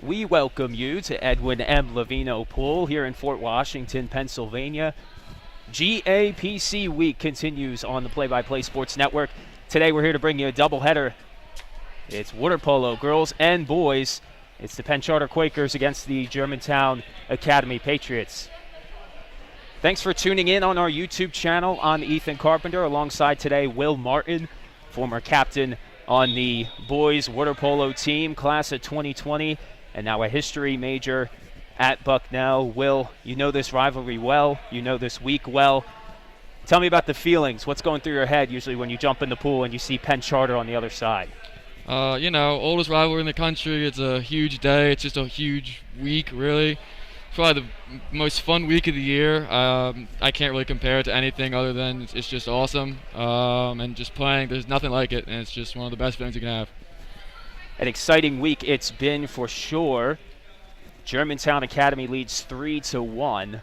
We welcome you to Edwin M. Levino Pool here in Fort Washington, Pennsylvania. GAPC Week continues on the Play-by-Play Sports Network. Today we're here to bring you a doubleheader. It's water polo, girls and boys. It's the Penn Charter Quakers against the Germantown Academy Patriots. Thanks for tuning in on our YouTube channel. I'm Ethan Carpenter alongside today Will Martin, former captain on the boys water polo team, class of 2020, and now a history major at Bucknell. Will, you know this rivalry well. You know this week well. Tell me about the feelings. What's going through your head usually when you jump in the pool and you see Penn Charter on the other side? Oldest rivalry in the country. It's a huge day. It's just a huge week, really. Probably the most fun week of the year. I can't really compare it to anything other than it's just awesome. And just playing, there's nothing like it, and it's just one of the best feelings you can have. An exciting week it's been for sure. Germantown Academy leads 3-1.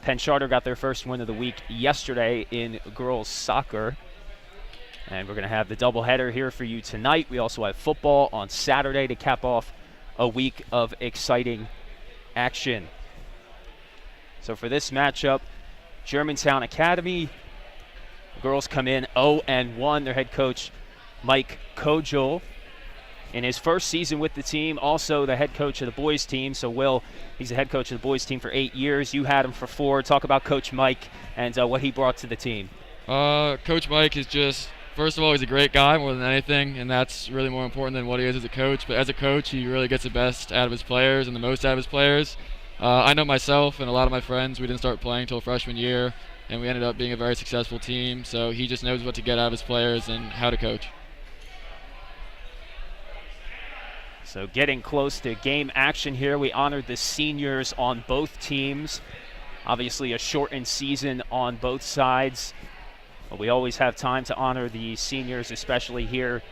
Penn Charter got their first win of the week yesterday in girls soccer. And we're going to have the doubleheader here for you tonight. We also have football on Saturday to cap off a week of exciting action. So for this matchup, Germantown Academy, the girls come in 0-1. Their head coach, Mike Kojul, in his first season with the team, also the head coach of the boys team. So Will, he's the head coach of the boys team for 8 years. You had him for 4. Talk about Coach Mike and what he brought to the team. Coach Mike is just, first of all, he's a great guy more than anything, and that's really more important than what he is as a coach. But as a coach, he really gets the best out of his players and the most out of his players. I know myself and a lot of my friends, we didn't start playing until freshman year, and we ended up being a very successful team. So he just knows what to get out of his players and how to coach. So getting close to game action here. We honored the seniors on both teams. Obviously a shortened season on both sides. But we always have time to honor the seniors, especially here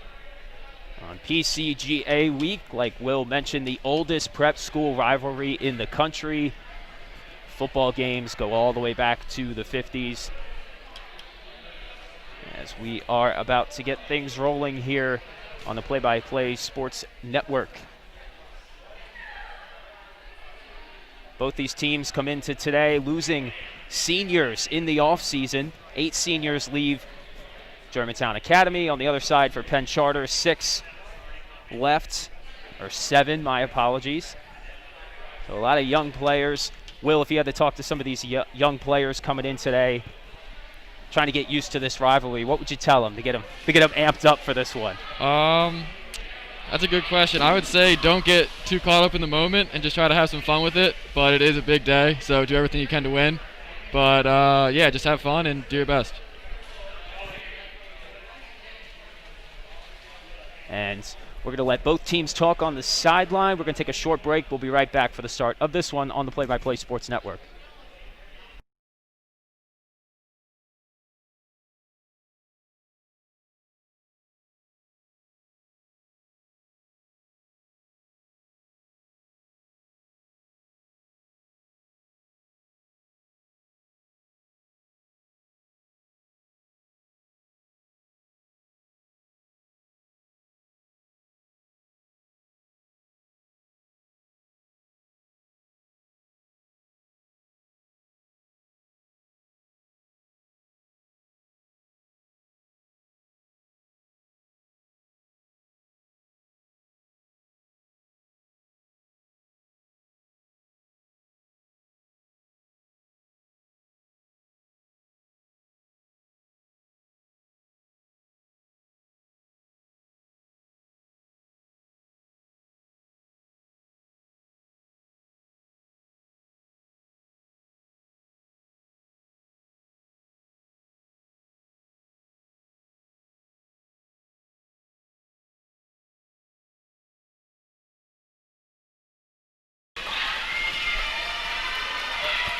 on PCGA week. Like Will mentioned, the oldest prep school rivalry in the country. Football games go all the way back to the 50s. As we are about to get things rolling here on the Play-by-Play Sports Network. Both these teams come into today losing seniors in the offseason. 8 seniors leave Germantown Academy. On the other side for Penn Charter, 6 left, or 7, my apologies. So a lot of young players. Will, if you had to talk to some of these young players coming in today, trying to get used to this rivalry, what would you tell them to get them amped up for this one? That's a good question. I would say don't get too caught up in the moment and just try to have some fun with it. But it is a big day, so do everything you can to win. But just have fun and do your best. And we're going to let both teams talk on the sideline. We're going to take a short break. We'll be right back for the start of this one on the Play-by-Play Sports Network.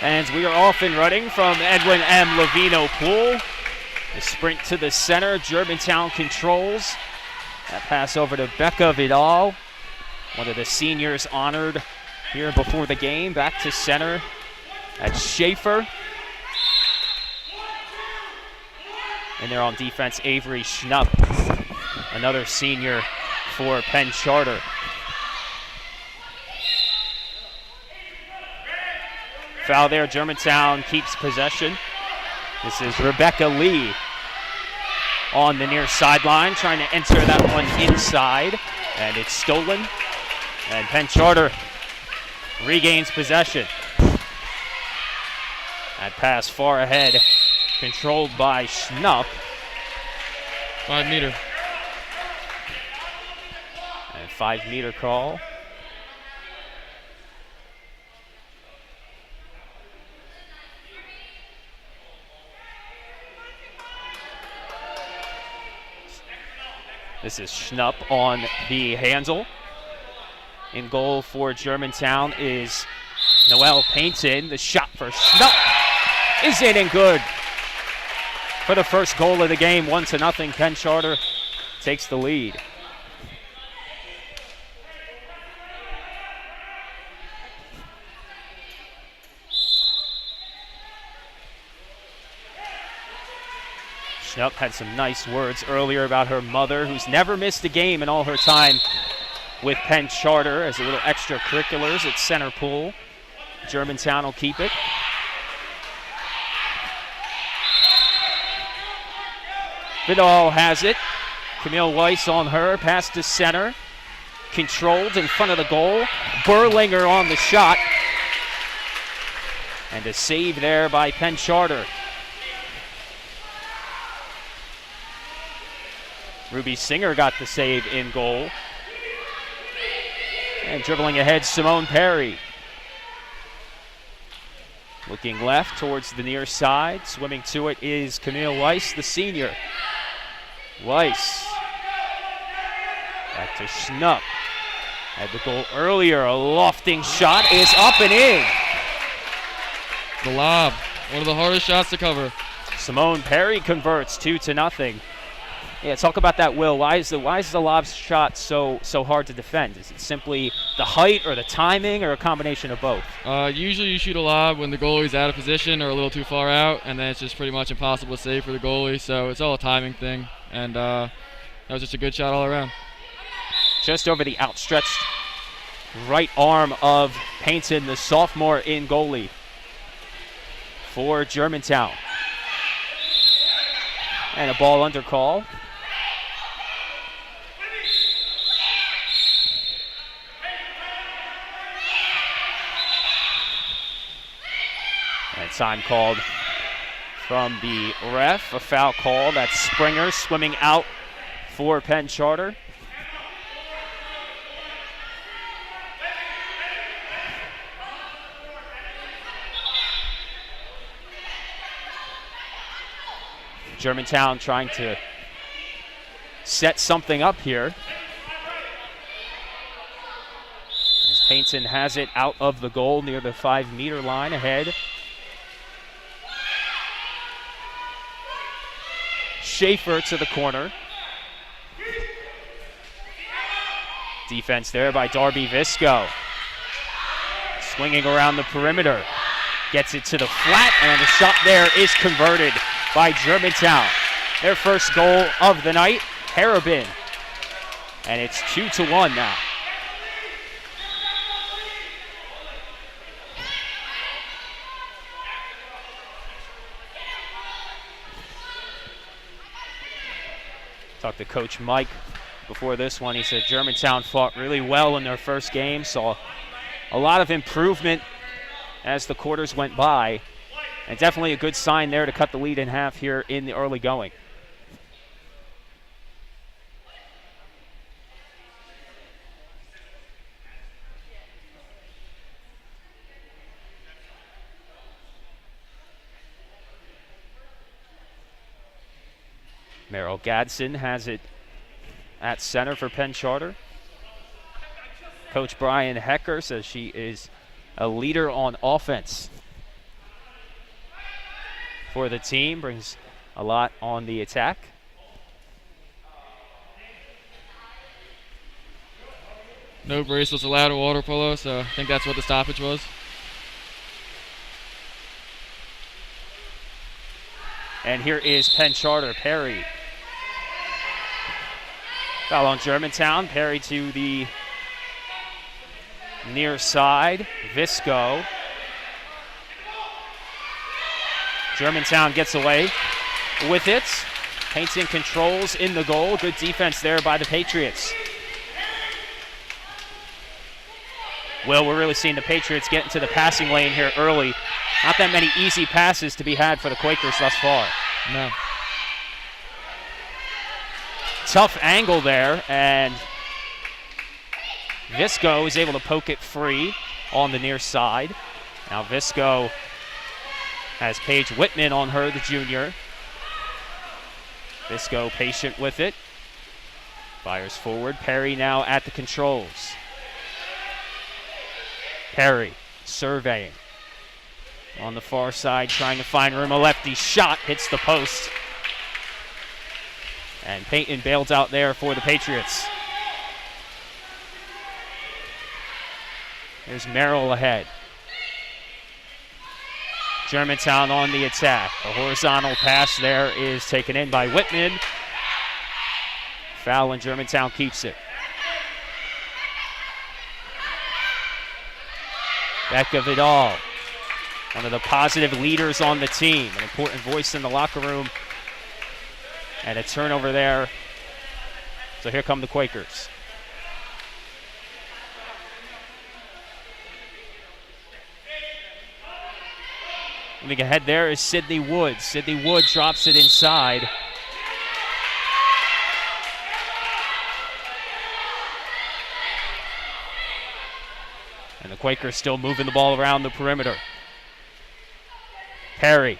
And we are off and running from Edwin M. Levino Pool. The sprint to the center. Germantown controls. That pass over to Becca Vidal, one of the seniors honored here before the game. Back to center. That's Schaefer. And they're on defense, Avery Schnupp, another senior for Penn Charter. Foul there. Germantown keeps possession. This is Rebecca Lee on the near sideline, trying to enter that one inside, and it's stolen. And Penn Charter regains possession. That pass far ahead, controlled by Schnupp. 5 meter. And 5 meter call. This is Schnupp on the handle. In goal for Germantown is Noelle Painton. The shot for Schnupp is in and good. For the first goal of the game, 1-0. Penn Charter takes the lead. Schnupp had some nice words earlier about her mother, who's never missed a game in all her time with Penn Charter as a little extracurriculars at center pool. Germantown will keep it. Vidal has it. Camille Weiss on her, pass to center. Controlled in front of the goal. Berlinger on the shot. And a save there by Penn Charter. Ruby Singer got the save in goal. And dribbling ahead, Simone Perry. Looking left towards the near side. Swimming to it is Camille Weiss, the senior. Weiss. Back to Schnupp. Had the goal earlier. A lofting shot is up and in. The lob. One of the hardest shots to cover. Simone Perry converts 2-0. Yeah, talk about that, Will. Why is the lob shot so hard to defend? Is it simply the height or the timing or a combination of both? Usually you shoot a lob when the goalie's out of position or a little too far out, and then it's just pretty much impossible to save for the goalie. So it's all a timing thing, and that was just a good shot all around. Just over the outstretched right arm of Painton, the sophomore in goalie for Germantown. And a ball under call. And time called from the ref. A foul call. That's Springer swimming out for Penn Charter. Germantown trying to set something up here. As Painton has it out of the goal near the 5 meter line ahead. Schaefer to the corner. Defense there by Darby Visco. Swinging around the perimeter. Gets it to the flat, and the shot there is converted by Germantown. Their first goal of the night, Harabin. And it's 2-1 now. Talked to Coach Mike before this one. He said Germantown fought really well in their first game, saw a lot of improvement as the quarters went by, and definitely a good sign there to cut the lead in half here in the early going. Meryl Gadsden has it at center for Penn Charter. Coach Brian Hecker says she is a leader on offense for the team, brings a lot on the attack. No brace was allowed in water polo, so I think that's what the stoppage was. And here is Penn Charter, Perry. Foul on Germantown, Perry to the near side, Visco. Germantown gets away with it. Painting controls in the goal. Good defense there by the Patriots. Well, we're really seeing the Patriots get into the passing lane here early. Not that many easy passes to be had for the Quakers thus far. No. Tough angle there, and Visco is able to poke it free on the near side. Now Visco has Paige Whitman on her, the junior. Visco patient with it. Fires forward. Perry now at the controls. Perry surveying. On the far side, trying to find room. A lefty shot hits the post. And Peyton bails out there for the Patriots. There's Merrill ahead. Germantown on the attack. A horizontal pass there is taken in by Whitman. Foul, and Germantown keeps it. Becca Vidal, one of the positive leaders on the team, an important voice in the locker room. And a turnover there. So here come the Quakers. Moving ahead there is Sydney Wood. Sydney Wood drops it inside. And the Quakers still moving the ball around the perimeter. Perry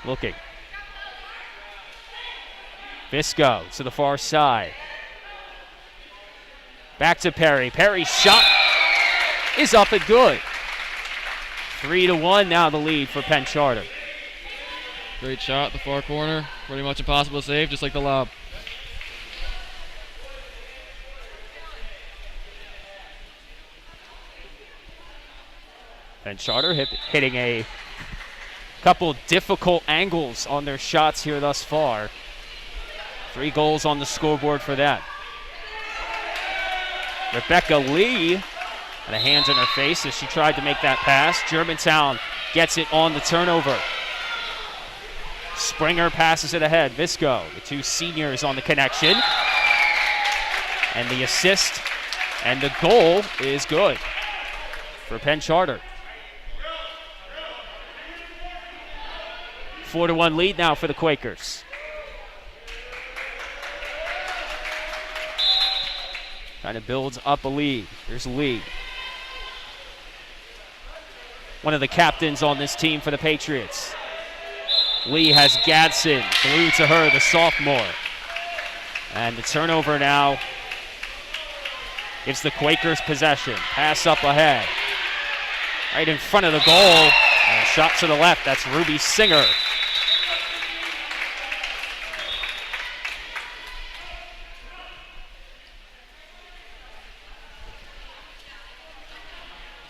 looking. Visco to the far side. Back to Perry. Perry's shot is up and good. 3-1 now the lead for Penn Charter. Great shot at the far corner. Pretty much impossible to save, just like the lob. Penn Charter hitting a couple difficult angles on their shots here thus far. 3 goals on the scoreboard for that. Rebecca Lee had a hand in her face as she tried to make that pass. Germantown gets it on the turnover. Springer passes it ahead. Visco, the 2 seniors on the connection. And the assist and the goal is good for Penn Charter. 4-1 lead now for the Quakers. Kind of builds up a lead. There's Lee. One of the captains on this team for the Patriots. Lee has Gadsden glued to her, the sophomore. And the turnover now gives the Quakers possession. Pass up ahead. Right in front of the goal. And a shot to the left. That's Ruby Singer.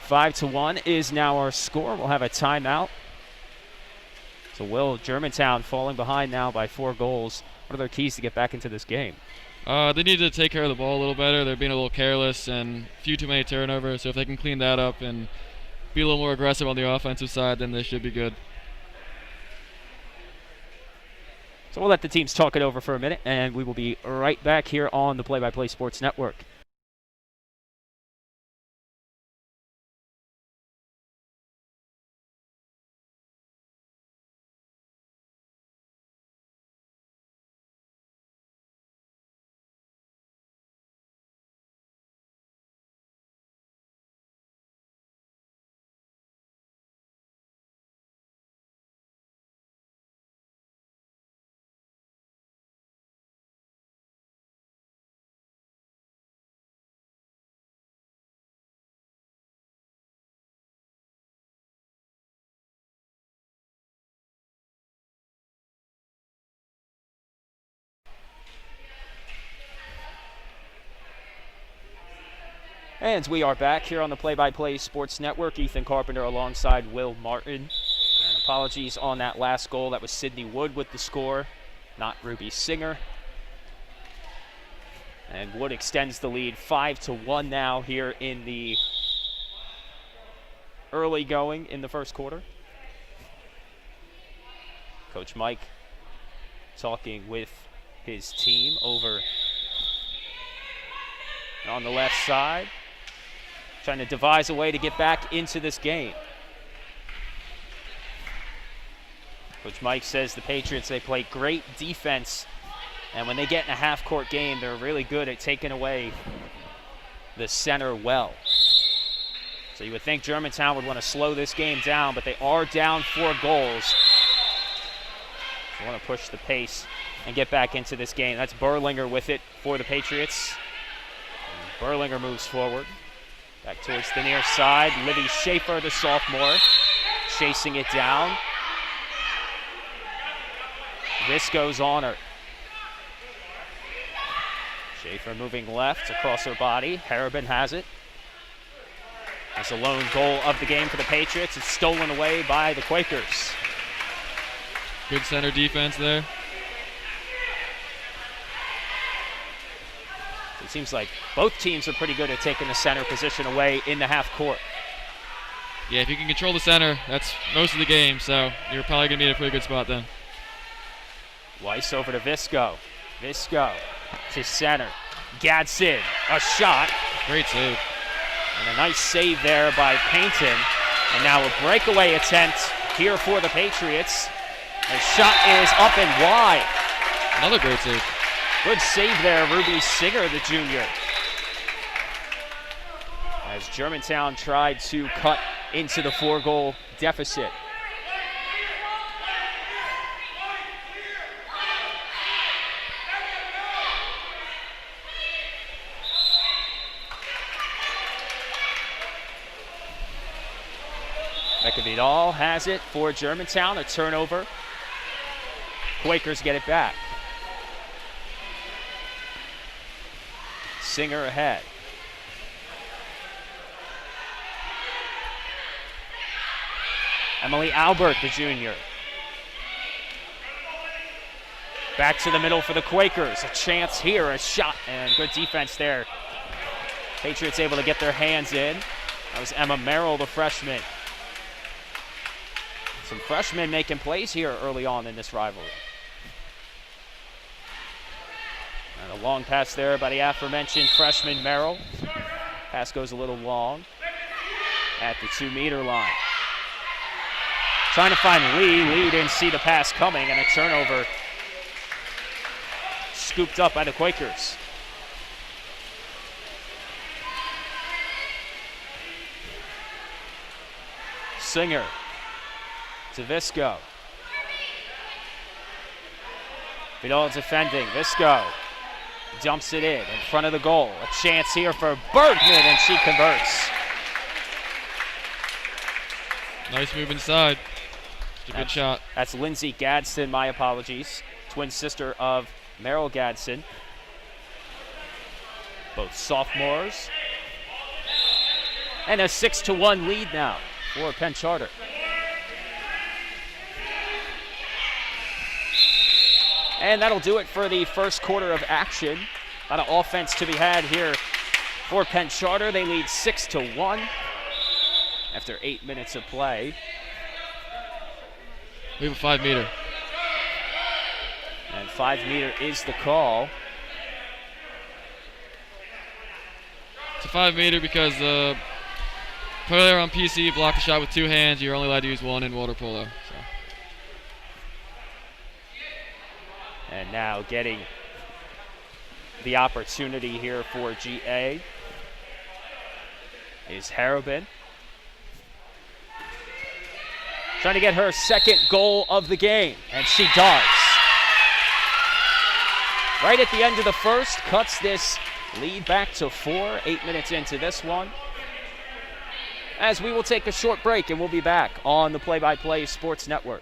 Five to 1 is now our score. We'll have a timeout. So will Germantown falling behind now by 4 goals. What are their keys to get back into this game? They need to take care of the ball a little better. They're being a little careless and a few too many turnovers. So if they can clean that up and be a little more aggressive on the offensive side, then they should be good. So we'll let the teams talk it over for a minute, and we will be right back here on the Play-by-Play Sports Network. And we are back here on the Play-by-Play Sports Network. Ethan Carpenter alongside Will Martin. And apologies on that last goal. That was Sydney Wood with the score, not Ruby Singer. And Wood extends the lead 5-1 now here in the early going in the first quarter. Coach Mike talking with his team over on the left side, trying to devise a way to get back into this game. Coach Mike says the Patriots, they play great defense, and when they get in a half-court game, they're really good at taking away the center well. So you would think Germantown would want to slow this game down, but they are down 4 goals. They want to push the pace and get back into this game. That's Berlinger with it for the Patriots. And Berlinger moves forward. Back towards the near side. Livy Schaefer, the sophomore, chasing it down. This goes on her. Schaefer moving left across her body. Harabin has it. It's a lone goal of the game for the Patriots. It's stolen away by the Quakers. Good center defense there. It seems like both teams are pretty good at taking the center position away in the half court. Yeah, if you can control the center, that's most of the game, so you're probably going to be in a pretty good spot then. Weiss over to Visco. Visco to center. Gadsden, a shot. Great save. And a nice save there by Payton. And now a breakaway attempt here for the Patriots. The shot is up and wide. Another great save. Good save there, Ruby Singer, the junior. As Germantown tried to cut into the 4-goal deficit. Vidal has it for Germantown, a turnover. Quakers get it back. Singer ahead. Emily Albert, the junior. Back to the middle for the Quakers. A chance here, a shot, and good defense there. Patriots able to get their hands in. That was Emma Merrill, the freshman. Some freshmen making plays here early on in this rivalry. And a long pass there by the aforementioned freshman Merrill. Pass goes a little long at the 2-meter line. Trying to find Lee. Lee didn't see the pass coming, and a turnover scooped up by the Quakers. Singer to Visco. Vidal defending. Visco dumps it in front of the goal. A chance here for Bergman, and she converts. Nice move inside. It's a good shot. That's Lindsay Gadsden, my apologies. Twin sister of Merrill Gadsden. Both sophomores. And a 6-1 lead now for Penn Charter. And that'll do it for the first quarter of action. A lot of offense to be had here for Penn Charter. They lead 6-1 after 8 minutes of play. We have a 5-meter. And 5-meter is the call. It's a 5-meter because the player on PC blocked the shot with 2 hands. You're only allowed to use 1 in water polo. So. And now getting the opportunity here for GA is Harabin. Trying to get her second goal of the game, and she does. Right at the end of the first, cuts this lead back to 4, 8 minutes into this one. As we will take a short break, and we'll be back on the Play by Play Sports Network.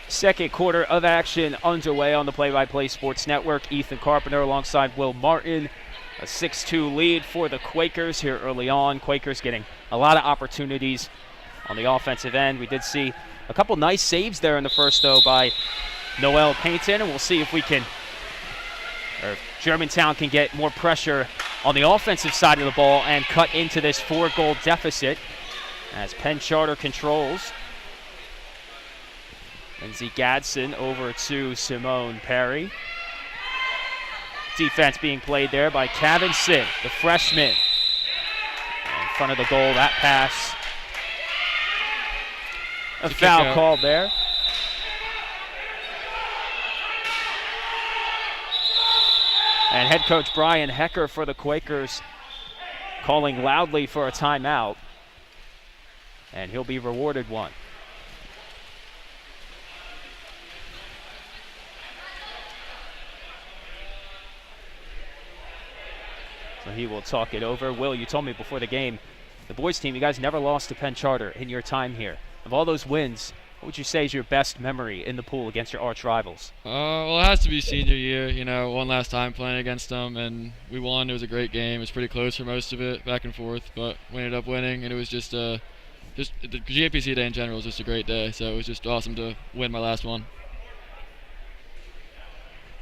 Second quarter of action underway on the Play-by-Play Sports Network. Ethan Carpenter alongside Will Martin. A 6-2 lead for the Quakers here early on. Quakers getting a lot of opportunities on the offensive end. We did see a couple nice saves there in the first, though, by Noel Payton, and we'll see if Germantown can get more pressure on the offensive side of the ball and cut into this 4-goal deficit as Penn Charter controls. Lindsey Gadsden over to Simone Perry. Defense being played there by Kevin Sid, the freshman. In front of the goal, that pass. A foul called there. And head coach Brian Hecker for the Quakers calling loudly for a timeout. And he'll be rewarded one. So he will talk it over. Will, you told me before the game, the boys team, you guys never lost to Penn Charter in your time here. Of all those wins, what would you say is your best memory in the pool against your arch rivals? Well, it has to be senior year, one last time playing against them, and we won. It was a great game. It was pretty close for most of it, back and forth, but we ended up winning, and it was just the GAPC day in general was just a great day, so it was just awesome to win my last one.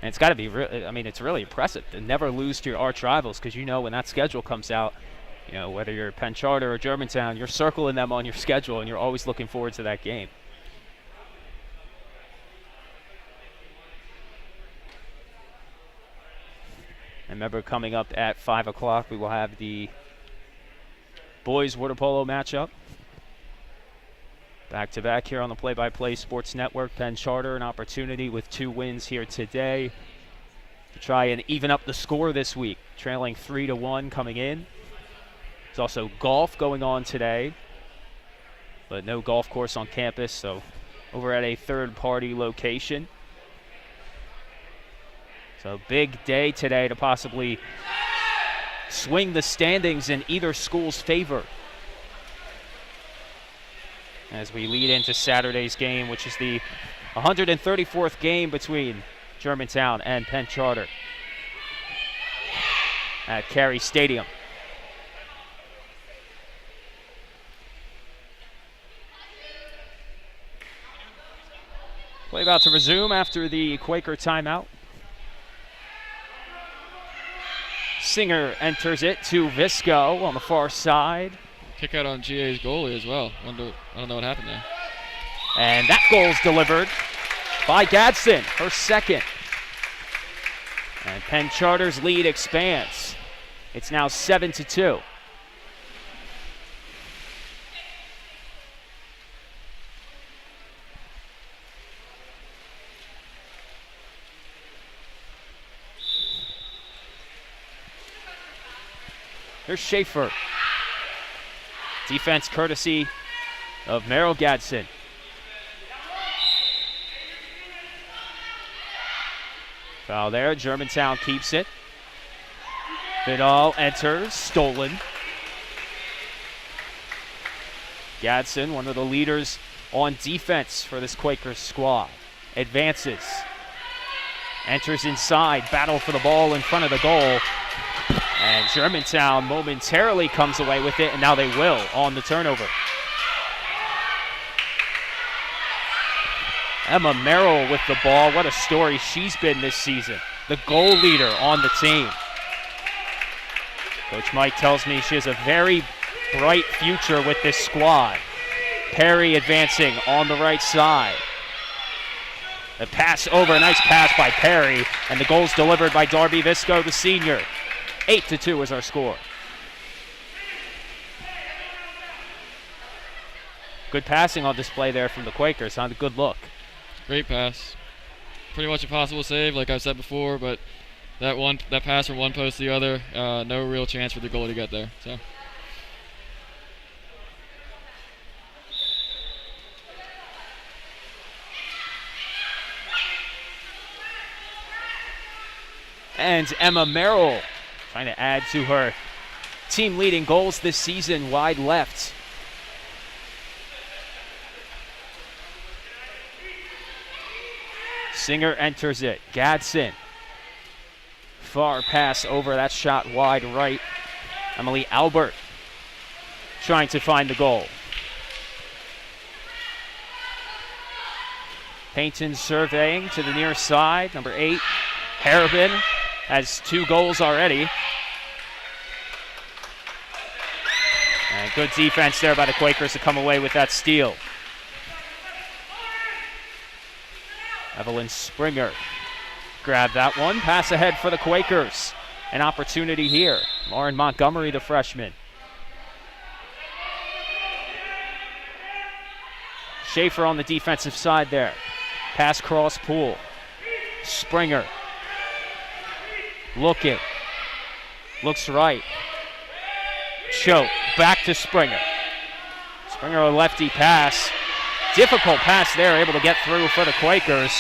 And it's got to be, it's really impressive to never lose to your arch rivals, because when that schedule comes out, whether you're Penn Charter or Germantown, you're circling them on your schedule, and you're always looking forward to that game. And remember, coming up at 5 o'clock, we will have the boys water polo matchup. Back-to-back here on the Play-by-Play Sports Network. Penn Charter, an opportunity with 2 wins here today to try and even up the score this week, trailing 3-1 coming in. There's also golf going on today, but no golf course on campus, so over at a third-party location. So big day today to possibly swing the standings in either school's favor as we lead into Saturday's game, which is the 134th game between Germantown and Penn Charter at Carey Stadium. Play about to resume after the Quaker timeout. Singer enters it to Visco on the far side. Kick out on GA's goalie as well. I don't know what happened there. And that goal's delivered by Gadsden, her second. And Penn Charter's lead expands. It's now 7-2. Here's Schaefer. Defense courtesy of Merrill Gadsden. Foul there. Germantown keeps it. Vidal enters. Stolen. Gadsden, one of the leaders on defense for this Quakers squad, advances. Enters inside. Battle for the ball in front of the goal. And Germantown momentarily comes away with it, and now they will on the turnover. Emma Merrill with the ball. What a story she's been this season. The goal leader on the team. Coach Mike tells me she has a very bright future with this squad. Perry advancing on the right side. The pass over, a nice pass by Perry, and the goal's delivered by Darby Visco, the senior. 8-2 is our score. Good passing on display there from the Quakers, huh? Good look. Great pass. Pretty much impossible save, like I've said before, but that pass from one post to the other, no real chance for the goalie to get there. So. And Emma Merrill trying to add to her team leading goals this season, wide left. Singer enters it. Gadsden. Far pass over. That shot wide right. Emily Albert trying to find the goal. Payton surveying to the near side. Number 8, Harabin has 2 goals already. And good defense there by the Quakers to come away with that steal. Evelyn Springer grabbed that one. Pass ahead for the Quakers. An opportunity here. Lauren Montgomery, the freshman. Schaefer on the defensive side there. Pass cross pool. Springer. Looking. Looks right. Choke. Back to Springer. Springer a lefty pass. Difficult pass there. Able to get through for the Quakers.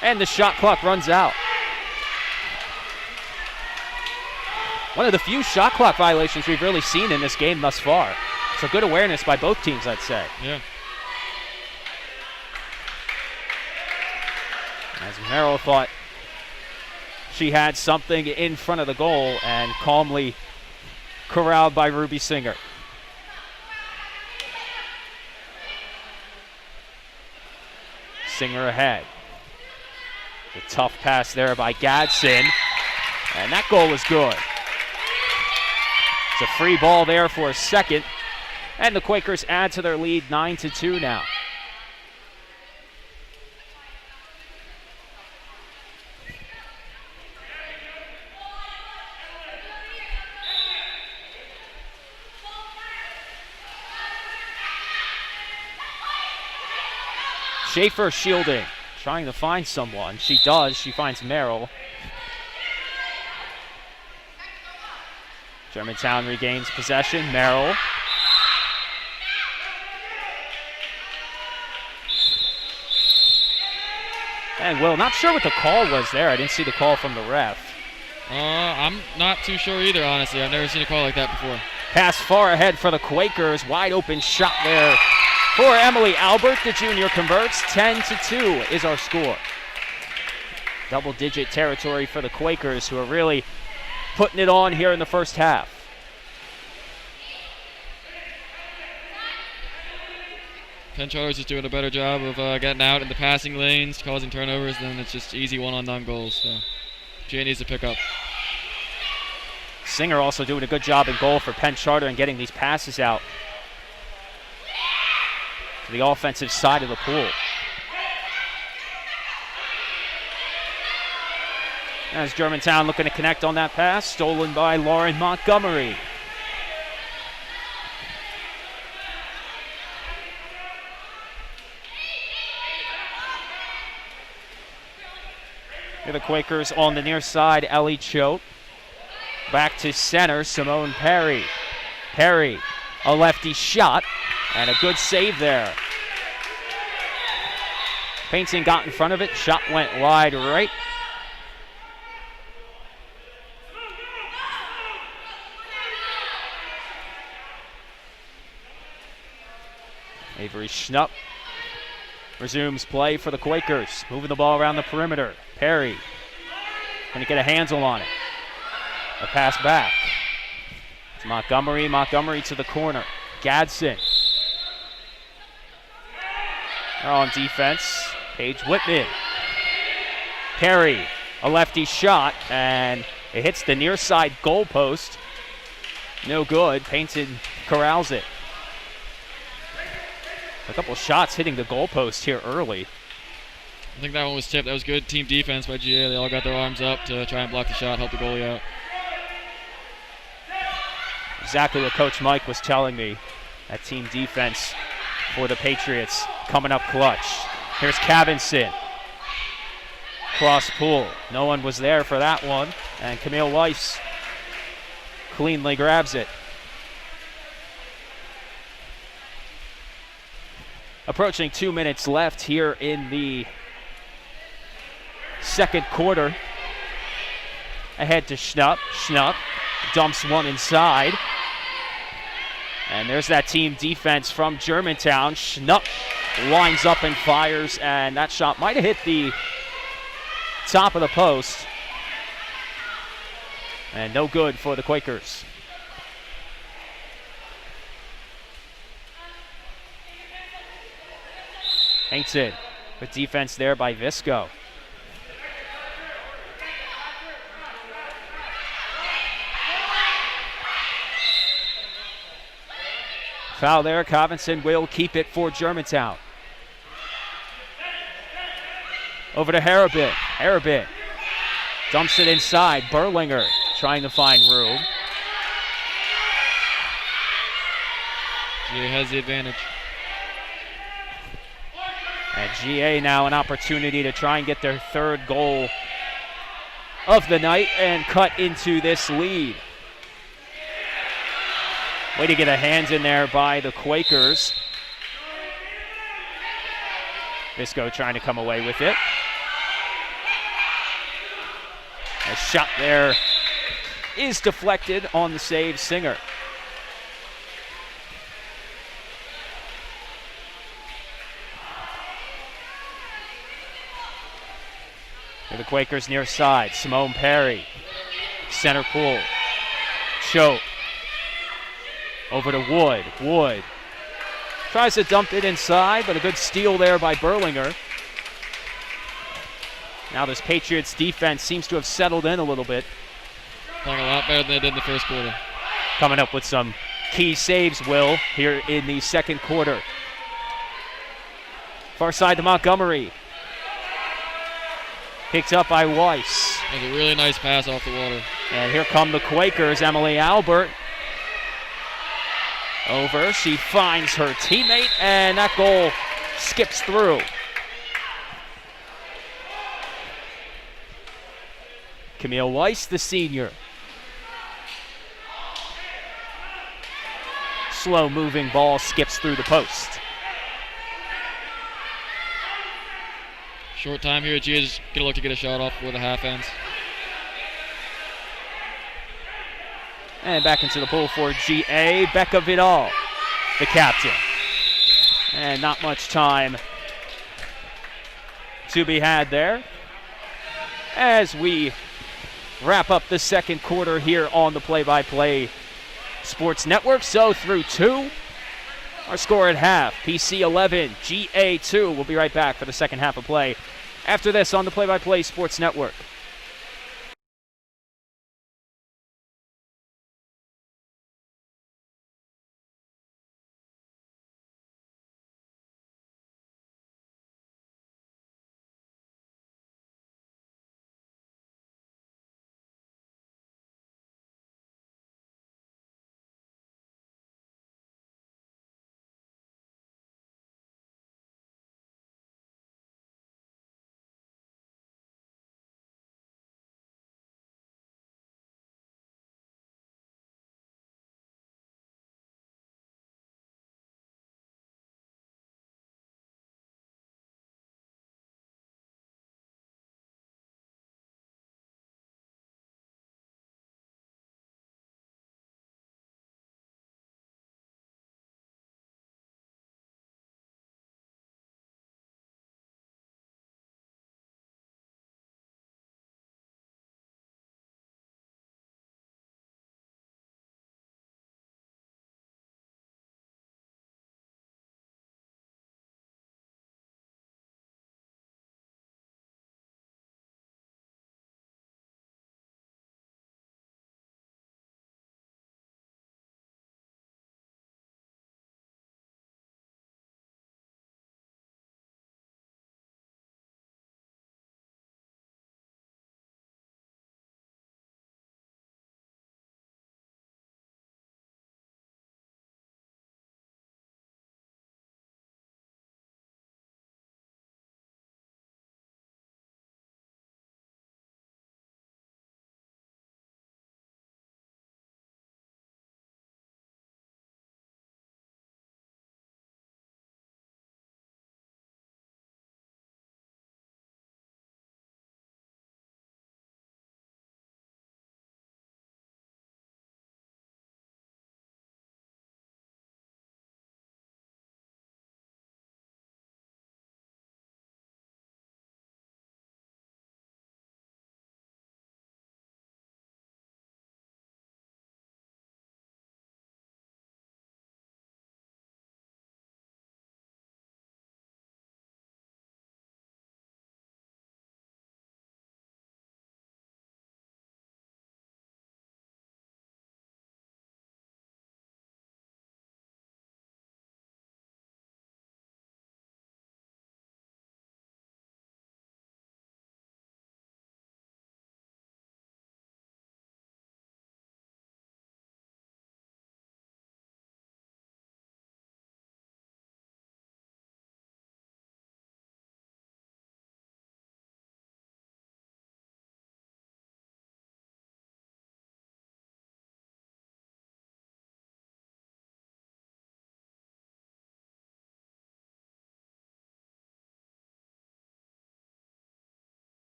And the shot clock runs out. One of the few shot clock violations we've really seen in this game thus far. So good awareness by both teams, I'd say. Yeah. As Merrill thought she had something in front of the goal and calmly corralled by Ruby Singer. Singer ahead. The tough pass there by Gadsden. And that goal was good. It's a free ball there for a second. And the Quakers add to their lead 9-2 now. Schaefer shielding, trying to find someone. She does. She finds Merrill. Germantown regains possession. Merrill. And Will, not sure what the call was there. I didn't see the call from the ref. I'm not too sure either, honestly. I've never seen a call like that before. Pass far ahead for the Quakers. Wide open shot there for Emily Albert. The junior converts. 10-2 is our score. Double-digit territory for the Quakers, who are really putting it on here in the first half. Penn Charter's just doing a better job of getting out in the passing lanes, causing turnovers, then it's just easy one-on-one goals. So GA needs to pick up. Singer also doing a good job in goal for Penn Charter and getting these passes out to the offensive side of the pool. As Germantown looking to connect on that pass, stolen by Lauren Montgomery. Here the Quakers on the near side, Ellie Choate. Back to center, Simone Perry. Perry, a lefty shot, and a good save there. Painting got in front of it, shot went wide right. Avery Schnupp resumes play for the Quakers, moving the ball around the perimeter. Perry going to get a handle on it. A pass back to Montgomery. Montgomery to the corner. Gadsden. They're on defense. Paige Whitman. Perry, a lefty shot, and it hits the near side goal post. No good. Painted corrals it. A couple shots hitting the goalpost here early. I think that one was tipped. That was good team defense by GA. They all got their arms up to try and block the shot, help the goalie out. Exactly what Coach Mike was telling me. That team defense for the Patriots coming up clutch. Here's Cavinson. Cross pool. No one was there for that one. And Camille Weiss cleanly grabs it. Approaching 2 minutes left here in the second quarter. Ahead to Schnupp. Schnupp dumps one inside. And there's that team defense from Germantown. Schnupp lines up and fires, and that shot might have hit the top of the post. And no good for the Quakers. Paints it. Good defense there by Visco. Foul there. Covington will keep it for Germantown. Over to Harabit. Harabit dumps it inside. Berlinger trying to find room. GA has the advantage. And GA now an opportunity to try and get their third goal of the night and cut into this lead. Way to get a hands in there by the Quakers. Visco trying to come away with it. A shot there is deflected on the save, Singer. For the Quakers near side, Simone Perry, center pool, Choate, over to Wood. Wood tries to dump it inside, but a good steal there by Berlinger. Now this Patriots defense seems to have settled in a little bit. Playing a lot better than they did in the first quarter. Coming up with some key saves, Will, here in the second quarter. Far side to Montgomery. Picked up by Weiss. That was a really nice pass off the water. And here come the Quakers. Emily Albert. Over. She finds her teammate, and that goal skips through. Camille Weiss, the senior. Slow-moving ball skips through the post. Short time here. GA just gonna look to get a shot off where the half ends. And back into the pool for GA. Becca Vidal, the captain. And not much time to be had there as we wrap up the second quarter here on the Play-by-Play Sports Network. So through two, our score at half, PC 11, GA 2. We'll be right back for the second half of play after this on the Play-by-Play Sports Network.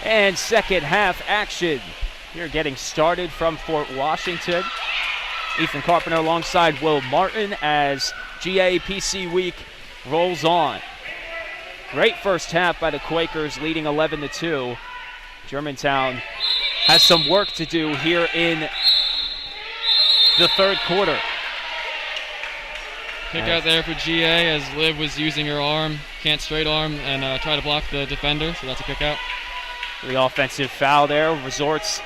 And second half action here getting started from Fort Washington. Ethan Carpenter alongside Will Martin as GAPC week rolls on. Great first half by the Quakers, leading 11-2. Germantown has some work to do here in the third quarter. Kick out there for GA as Liv was using her arm, can't straight arm, and try to block the defender, so that's a kick out. The offensive foul there resorts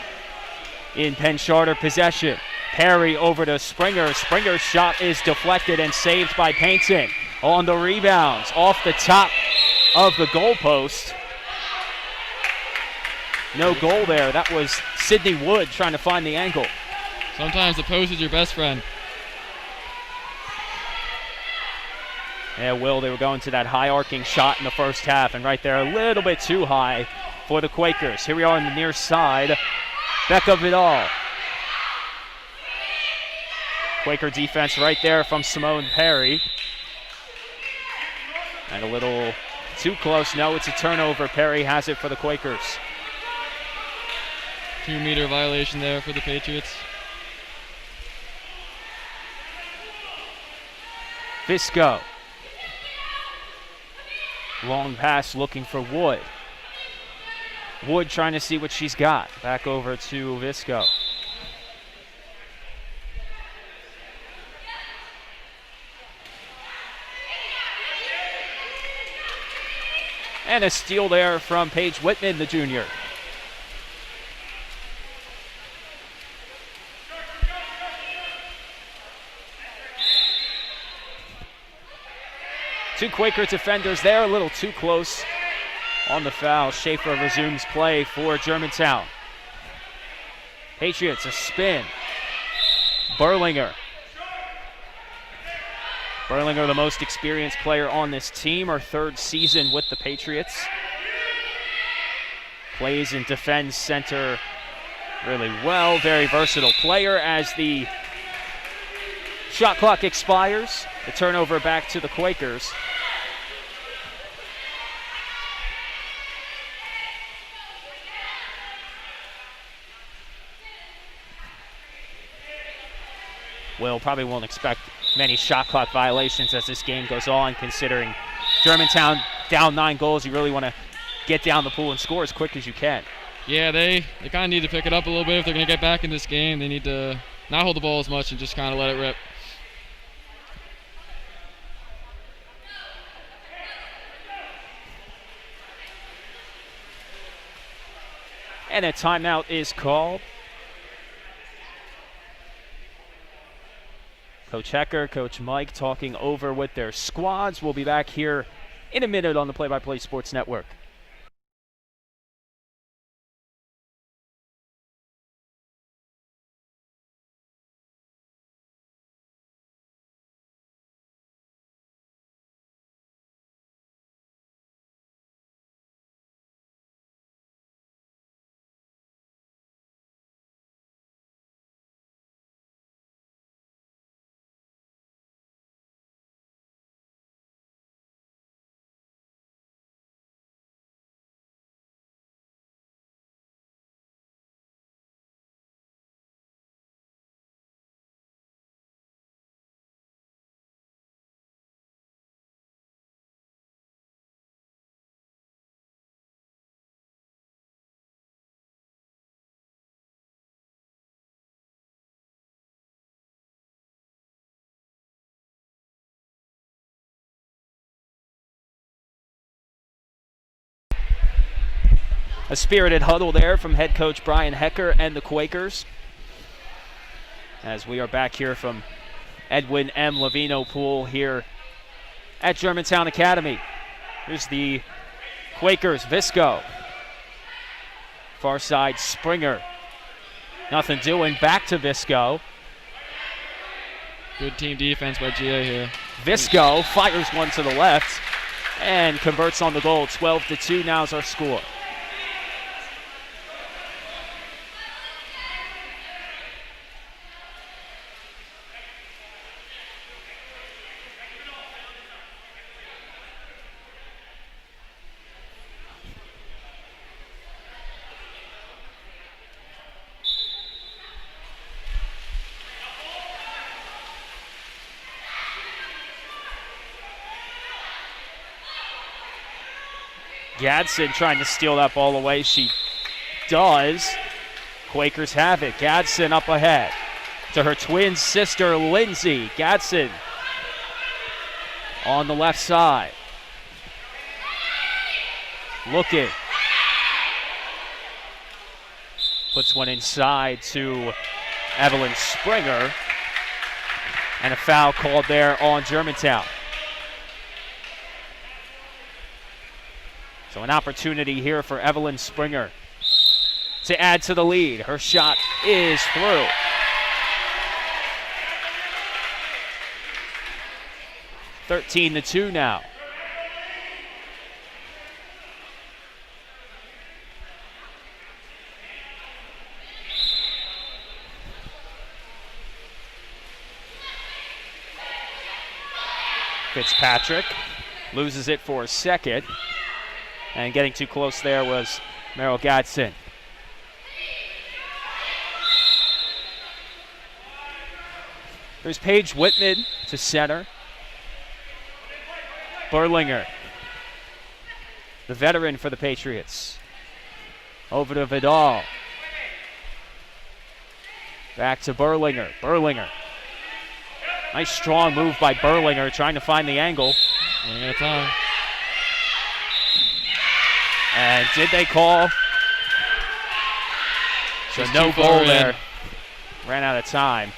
in Penn Charter possession. Perry over to Springer. Springer's shot is deflected and saved by Painton. On the rebounds, off the top of the goalpost. No goal there. That was Sydney Wood trying to find the angle. Sometimes the post is your best friend. Yeah, Will, they were going to that high arcing shot in the first half, and right there a little bit too high for the Quakers. Here we are on the near side. Becca Vidal. Quaker defense right there from Simone Perry. And a little too close. No, it's a turnover. Perry has it for the Quakers. 2-meter violation there for the Patriots. Visco. Long pass looking for Wood. Wood trying to see what she's got. Back over to Visco. And a steal there from Paige Whitman, the junior. Two Quaker defenders there, a little too close on the foul. Schaefer resumes play for Germantown. Patriots, a spin. Berlinger. Berlinger, the most experienced player on this team, her third season with the Patriots. Plays and defends center really well. Very versatile player as the shot clock expires. The turnover back to the Quakers. Will probably won't expect many shot clock violations as this game goes on, considering Germantown down 9 goals. You really want to get down the pool and score as quick as you can. Yeah, they kind of need to pick it up a little bit if they're going to get back in this game. They need to not hold the ball as much and just kind of let it rip. And a timeout is called. Coach Hecker, Coach Mike talking over with their squads. We'll be back here in a minute on the Play-by-Play Sports Network. A spirited huddle there from head coach Brian Hecker and the Quakers. As we are back here from Edwin M. Levino Pool here at Germantown Academy. Here's the Quakers, Visco. Far side, Springer. Nothing doing, back to Visco. Good team defense by GA here. Visco fires one to the left and converts on the goal. 12-2 now is our score. Gadsden trying to steal that ball away. She does. Quakers have it. Gadsden up ahead to her twin sister, Lindsay. Gadsden on the left side. Looking. Puts one inside to Evelyn Springer. And a foul called there on Germantown. So an opportunity here for Evelyn Springer to add to the lead. Her shot is through. (13-2) now. Fitzpatrick loses it for a second. And getting too close there was Merrill Gadsden. There's Paige Whitman to center. Berlinger, the veteran for the Patriots. Over to Vidal. Back to Berlinger. Berlinger. Nice strong move by Berlinger, trying to find the angle. Running out of time. And did they call? So Just no too far goal there. in. Ran out of time.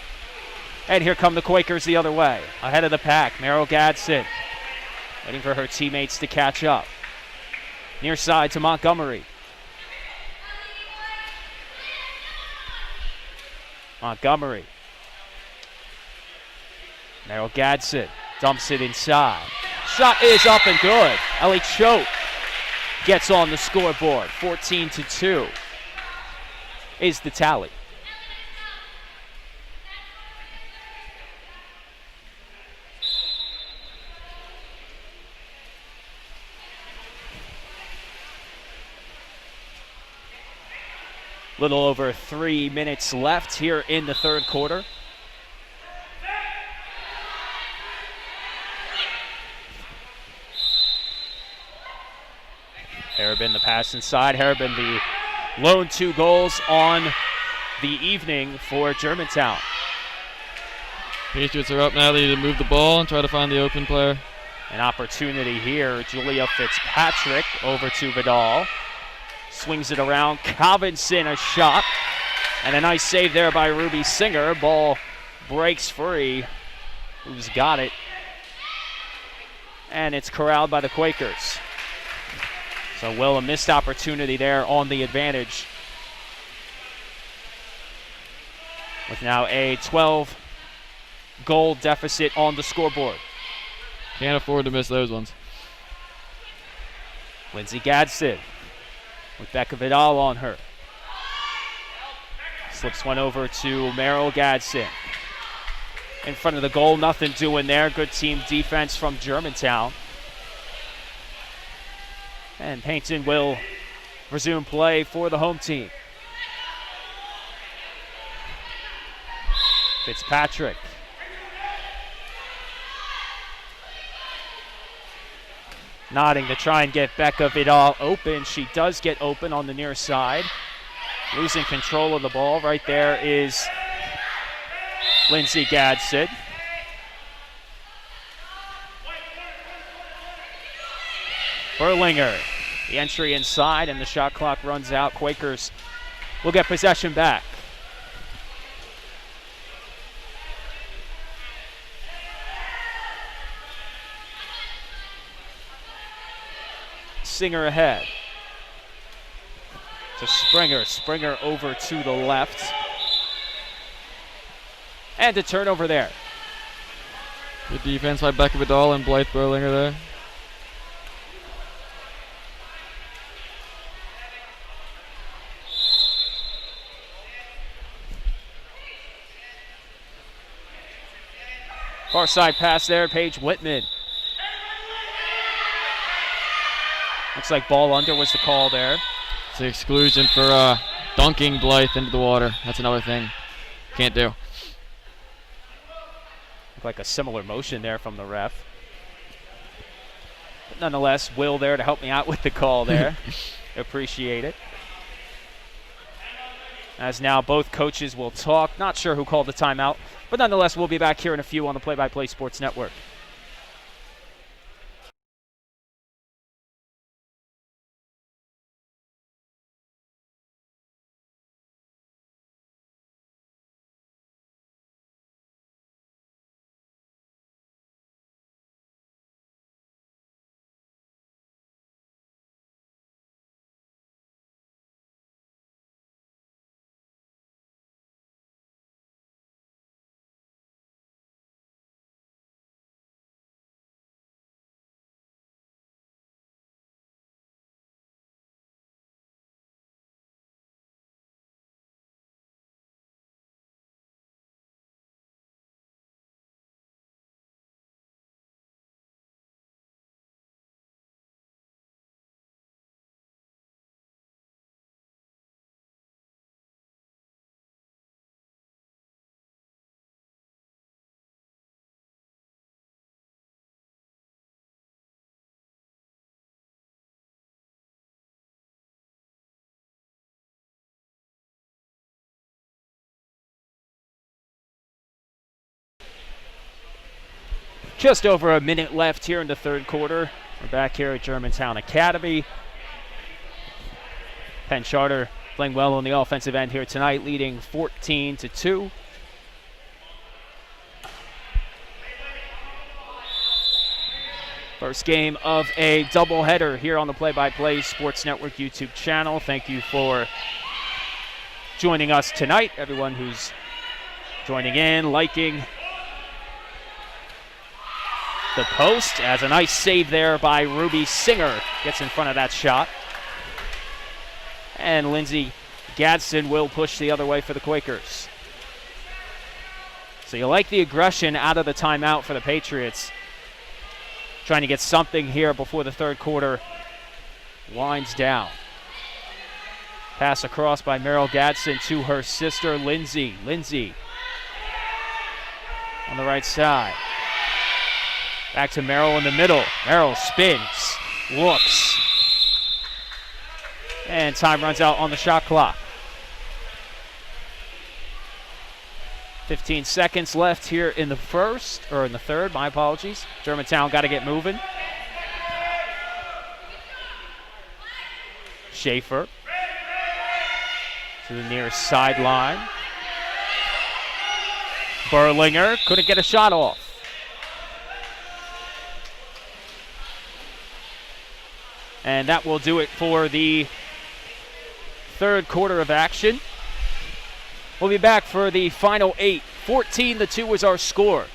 And here come the Quakers the other way. Ahead of the pack, Merrill Gadsden. Waiting for her teammates to catch up. Near side to Montgomery. Montgomery. Merrill Gadsden dumps it inside. Shot is up and good. Ellie Choate gets on the scoreboard. 14-2 is the tally. Little over 3 minutes left here in the third quarter. Harabin the pass inside. Harabin the lone 2 goals on the evening for Germantown. Patriots are up now. They need to move the ball and try to find the open player. An opportunity here. Julia Fitzpatrick over to Vidal. Swings it around. Covinson a shot. And a nice save there by Ruby Singer. Ball breaks free. Who's got it? And it's corralled by the Quakers. So, Will, a missed opportunity there on the advantage. With now a 12-goal deficit on the scoreboard. Can't afford to miss those ones. Lindsay Gadsden with Becca Vidal on her. Slips one over to Merrill Gadsden. In front of the goal, nothing doing there. Good team defense from Germantown. And Payton will resume play for the home team. Fitzpatrick. Nodding to try and get Becca Vidal open. She does get open on the near side. Losing control of the ball. Right there is Lindsay Gadsden. Berlinger, the entry inside, and the shot clock runs out. Quakers will get possession back. Singer ahead to Springer. Springer over to the left. And a turnover there. Good defense by Becca Vidal and Blythe Berlinger there. Far side pass there, Paige Whitman. Looks like ball under was the call there. It's an exclusion for dunking Blythe into the water. That's another thing. Can't do. Looked like a similar motion there from the ref. But nonetheless, Will there to help me out with the call there. Appreciate it. As now both coaches will talk. Not sure who called the timeout, but nonetheless, we'll be back here in a few on the Play-by-Play Sports Network. Just over a minute left here in the third quarter. We're back here at Germantown Academy. Penn Charter playing well on the offensive end here tonight, leading 14-2. First game of a doubleheader here on the Play-by-Play Sports Network YouTube channel. Thank you for joining us tonight. Everyone who's joining in, liking the post, as a nice save there by Ruby Singer gets in front of that shot. And Lindsey Gadsden will push the other way for the Quakers. So you like the aggression out of the timeout for the Patriots. Trying to get something here before the third quarter winds down. Pass across by Merrill Gadsden to her sister Lindsey. Lindsey on the right side. Back to Merrill in the middle. Merrill spins, looks, and time runs out on the shot clock. 15 seconds left here in the third, my apologies. Germantown got to get moving. Schaefer to the near sideline. Berlinger couldn't get a shot off. And that will do it for the third quarter of action. We'll be back for the final 8. 14-2 is our score.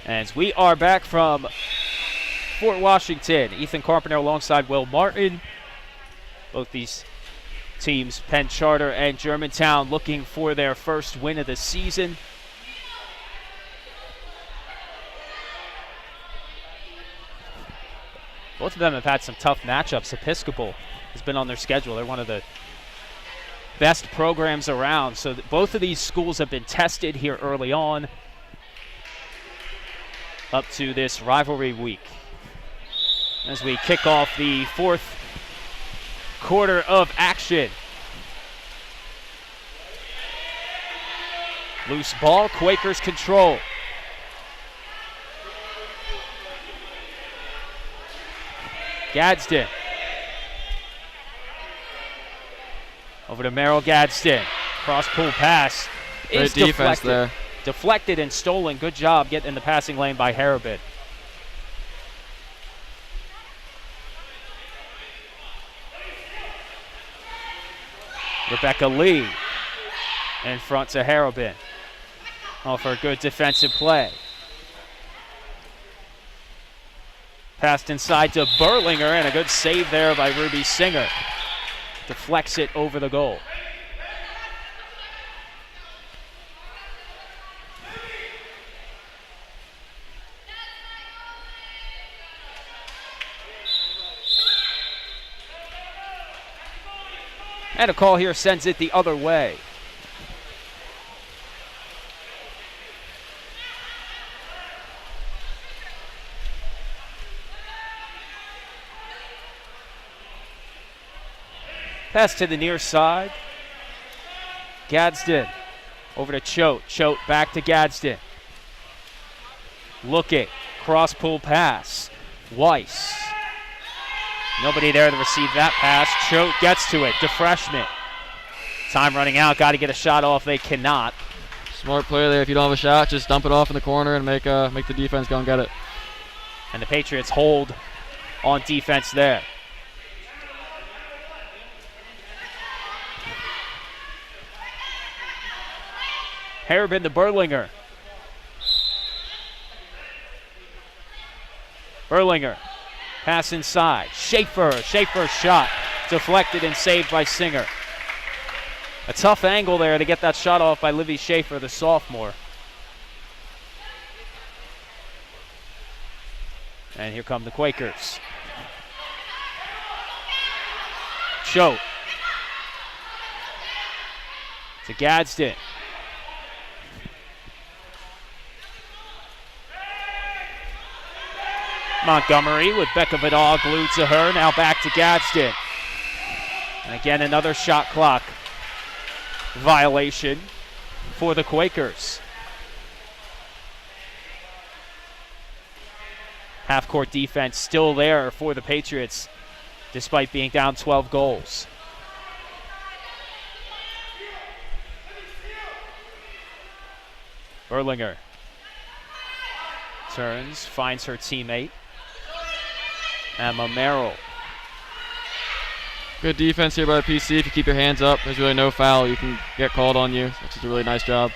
As we are back from Fort Washington, Ethan Carpenter alongside Will Martin. Both these teams, Penn Charter and Germantown, looking for their first win of the season. Both of them have had some tough matchups. Episcopal has been on their schedule. They're one of the best programs around. So both of these schools have been tested here early on up to this rivalry week. As we kick off the fourth quarter of action. Loose ball, Quakers control. Gadsden. Over to Merrill Gadsden. Cross pull pass. Great defense there. Deflected and stolen. Good job getting in the passing lane by Harrobin. Rebecca Lee in front to Harrobin. Oh, for a good defensive play. Passed inside to Berlinger, and a good save there by Ruby Singer. Deflects it over the goal. And a call here sends it the other way. Pass to the near side. Gadsden over to Choate. Choate back to Gadsden. Looking. Cross pull pass. Weiss. Nobody there to receive that pass. Choate gets to it. Defreshment. Time running out. Got to get a shot off. They cannot. Smart play there. If you don't have a shot, just dump it off in the corner and make the defense go and get it. And the Patriots hold on defense there. Harrobin to Berlinger. Berlinger. Pass inside. Schaefer's shot. Deflected and saved by Singer. A tough angle there to get that shot off by Livy Schaefer, the sophomore. And here come the Quakers. Choate. To Gadsden. Montgomery with Becca Vidal glued to her. Now back to Gadsden. And again, another shot clock violation for the Quakers. Half-court defense still there for the Patriots, despite being down 12 goals. Berlinger turns, finds her teammate. Emma Merrill. Good defense here by the PC. If you keep your hands up, there's really no foul. You can get called on you, which is a really nice job.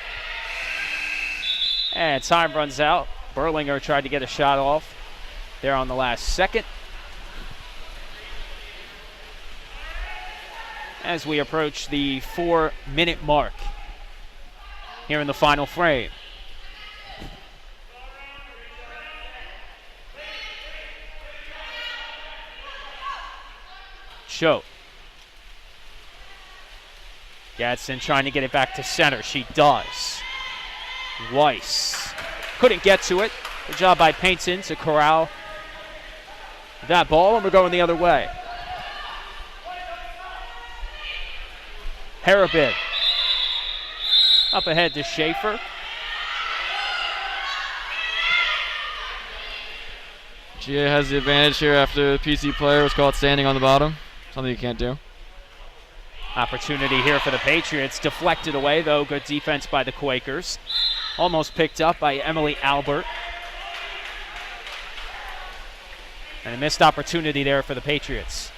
And time runs out. Berlinger tried to get a shot off there on the last second. As we approach the 4-minute mark here in the final frame. Choate. Gadsden trying to get it back to center. She does. Weiss couldn't get to it. Good job by Paynton to corral that ball, and we're going the other way. Harrobin up ahead to Schaefer. GA has the advantage here after the PC player was caught standing on the bottom. Something you can't do. Opportunity here for the Patriots. Deflected away, though. Good defense by the Quakers. Almost picked up by Emily Albert. And a missed opportunity there for the Patriots.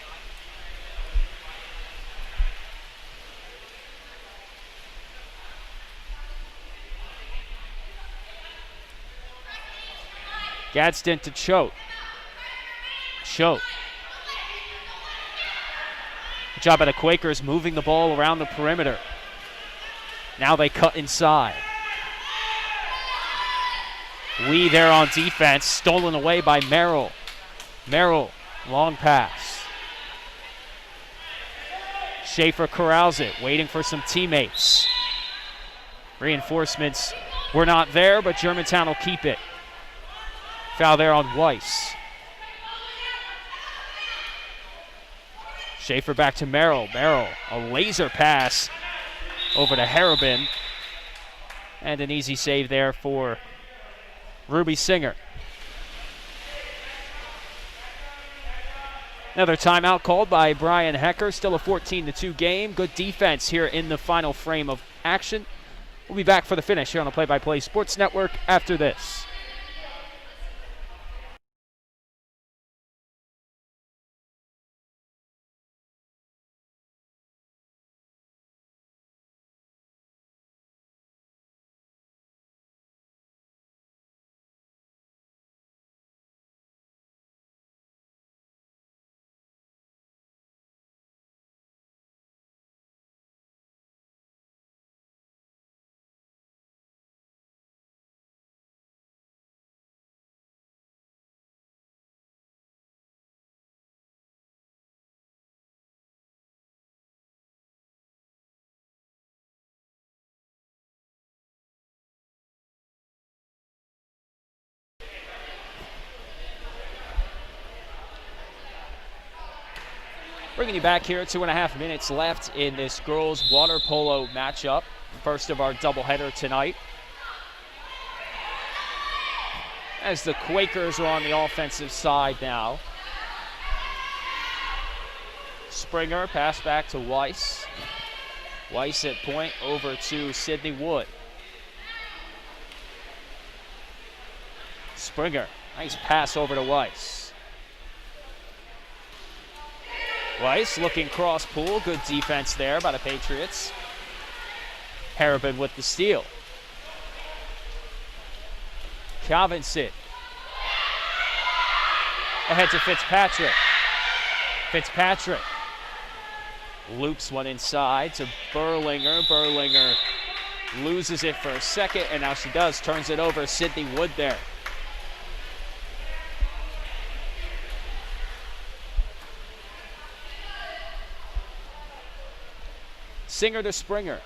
Gadsden to Choate. Choate. Good job by the Quakers moving the ball around the perimeter. Now they cut inside. Lee there on defense, stolen away by Merrill. Merrill, long pass. Schaefer corrals it, waiting for some teammates. Reinforcements were not there, but Germantown will keep it. Foul there on Weiss. Schaefer back to Merrill. Merrill, a laser pass over to Harabin. And an easy save there for Ruby Singer. Another timeout called by Brian Hecker. Still a 14-2 game. Good defense here in the final frame of action. We'll be back for the finish here on the Play by Play Sports Network after this. Bringing you back here, 2.5 minutes left in this girls water polo matchup. First of our doubleheader tonight. As the Quakers are on the offensive side now. Springer, pass back to Weiss. Weiss at point, over to Sydney Wood. Springer, nice pass over to Weiss. Weiss looking cross pool. Good defense there by the Patriots. Harabin with the steal. Calvinson. Ahead to Fitzpatrick. Fitzpatrick loops one inside to Berlinger. Berlinger loses it for a second, and now she does. Turns it over. Sydney Wood there. Singer to Springer.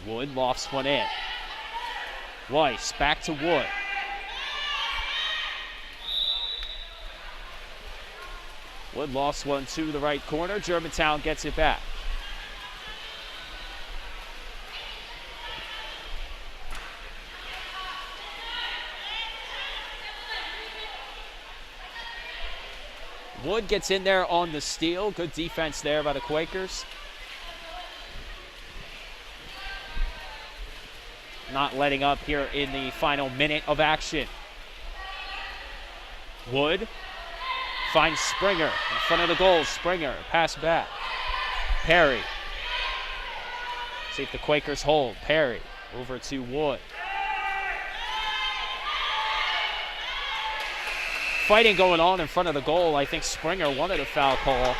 Wood lofts one in. Weiss back to Wood. Wood lost one to the right corner. Germantown gets it back. Wood gets in there on the steal. Good defense there by the Quakers. Not letting up here in the final minute of action. Wood finds Springer in front of the goal. Springer, pass back. Perry. See if the Quakers hold. Perry over to Wood. Fighting going on in front of the goal. I think Springer wanted a foul call.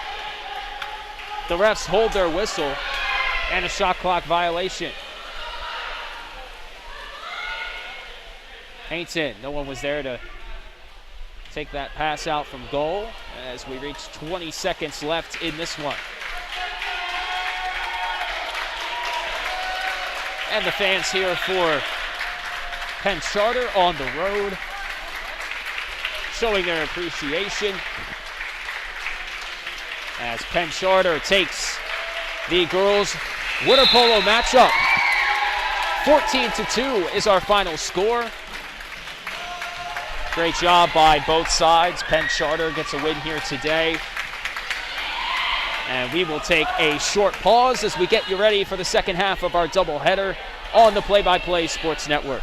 The refs hold their whistle and a shot clock violation. Hayton, no one was there to take that pass out from goal as we reach 20 seconds left in this one. And the fans here for Penn Charter on the road, showing their appreciation as Penn Charter takes the girls water polo matchup. 14-2 is our final score. Great job by both sides. Penn Charter gets a win here today. And we will take a short pause as we get you ready for the second half of our doubleheader on the Play by Play Sports Network.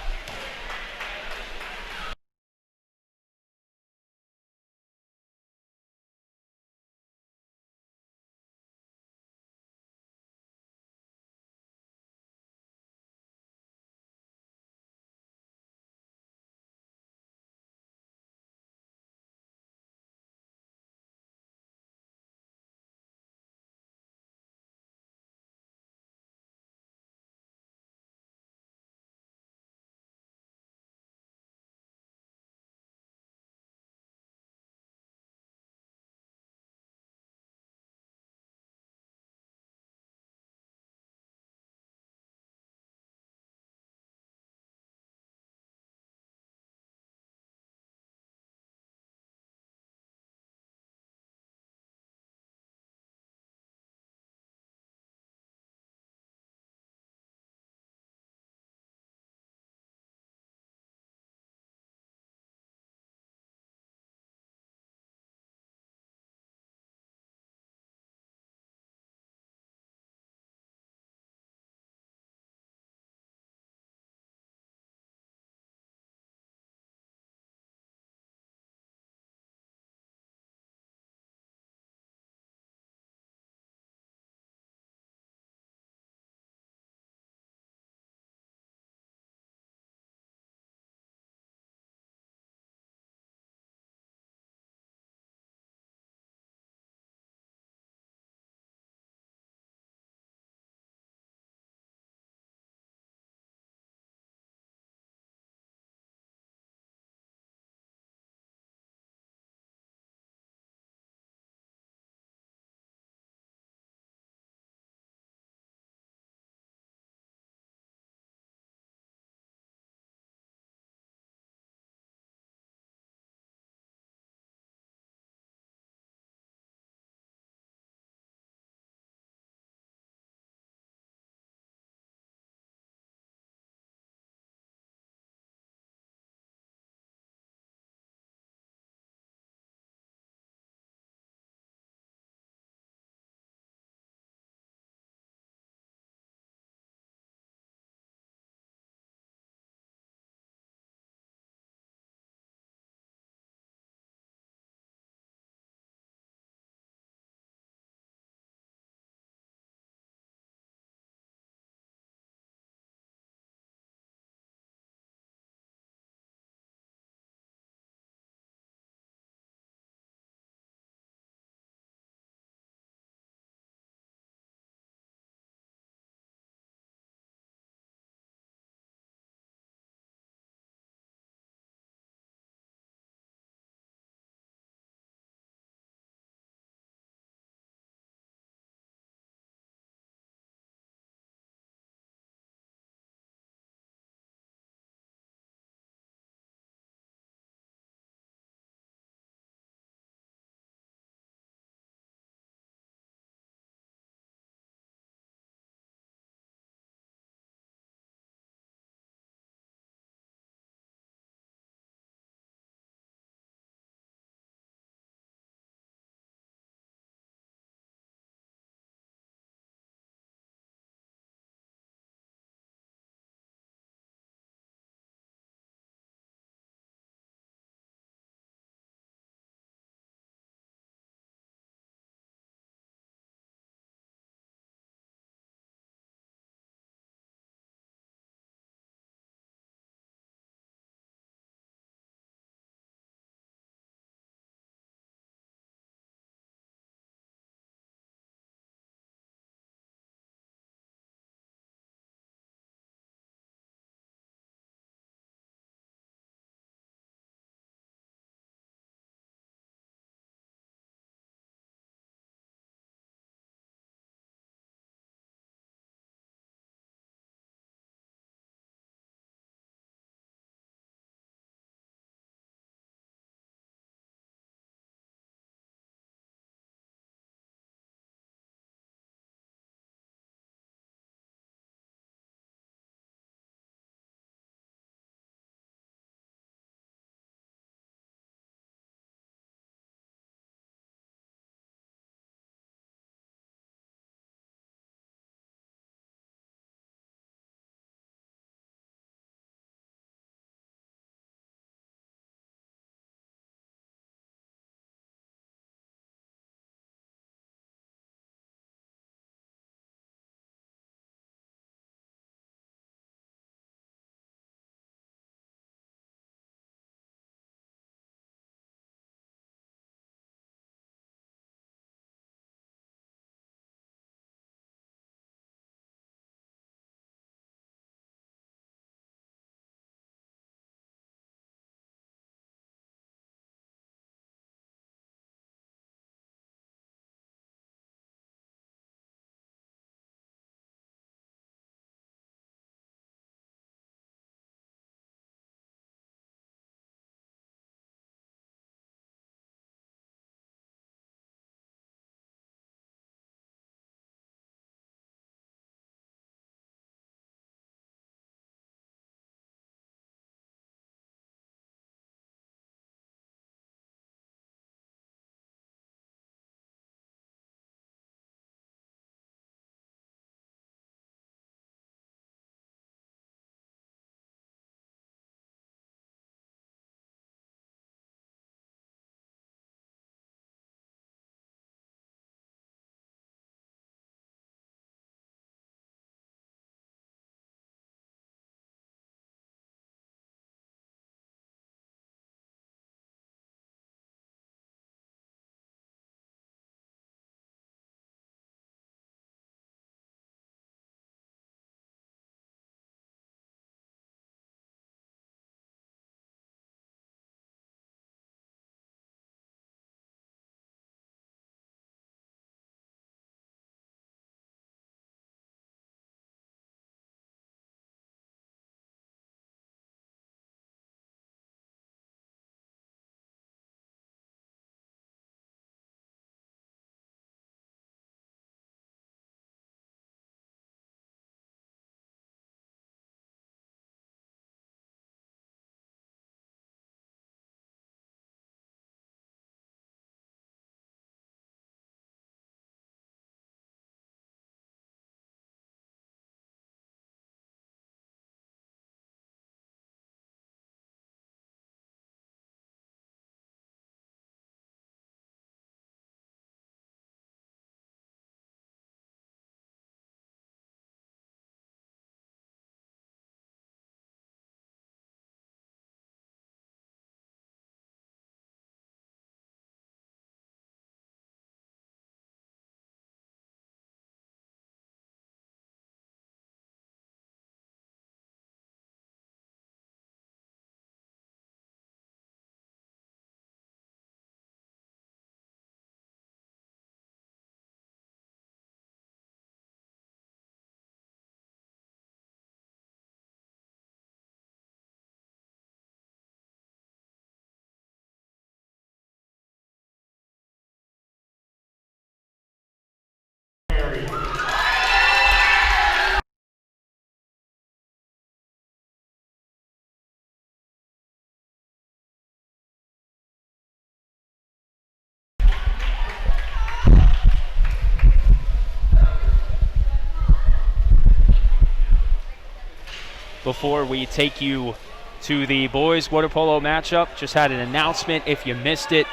before we take you to the boys water polo matchup. Just had an announcement if you missed it.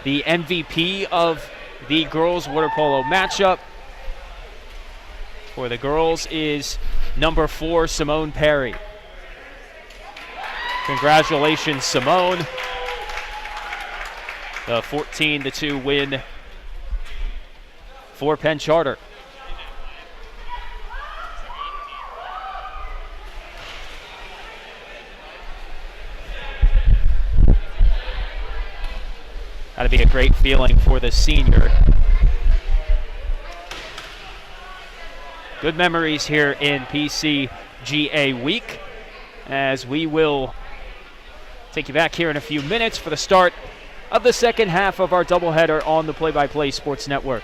The MVP of the girls water polo matchup for the girls is number 4, Simone Perry. Congratulations, Simone. The 14-2 win for Penn Charter. That'd be a great feeling for the senior. Good memories here in PCGA week, as we will take you back here in a few minutes for the start of the second half of our doubleheader on the Play-by-Play Sports Network.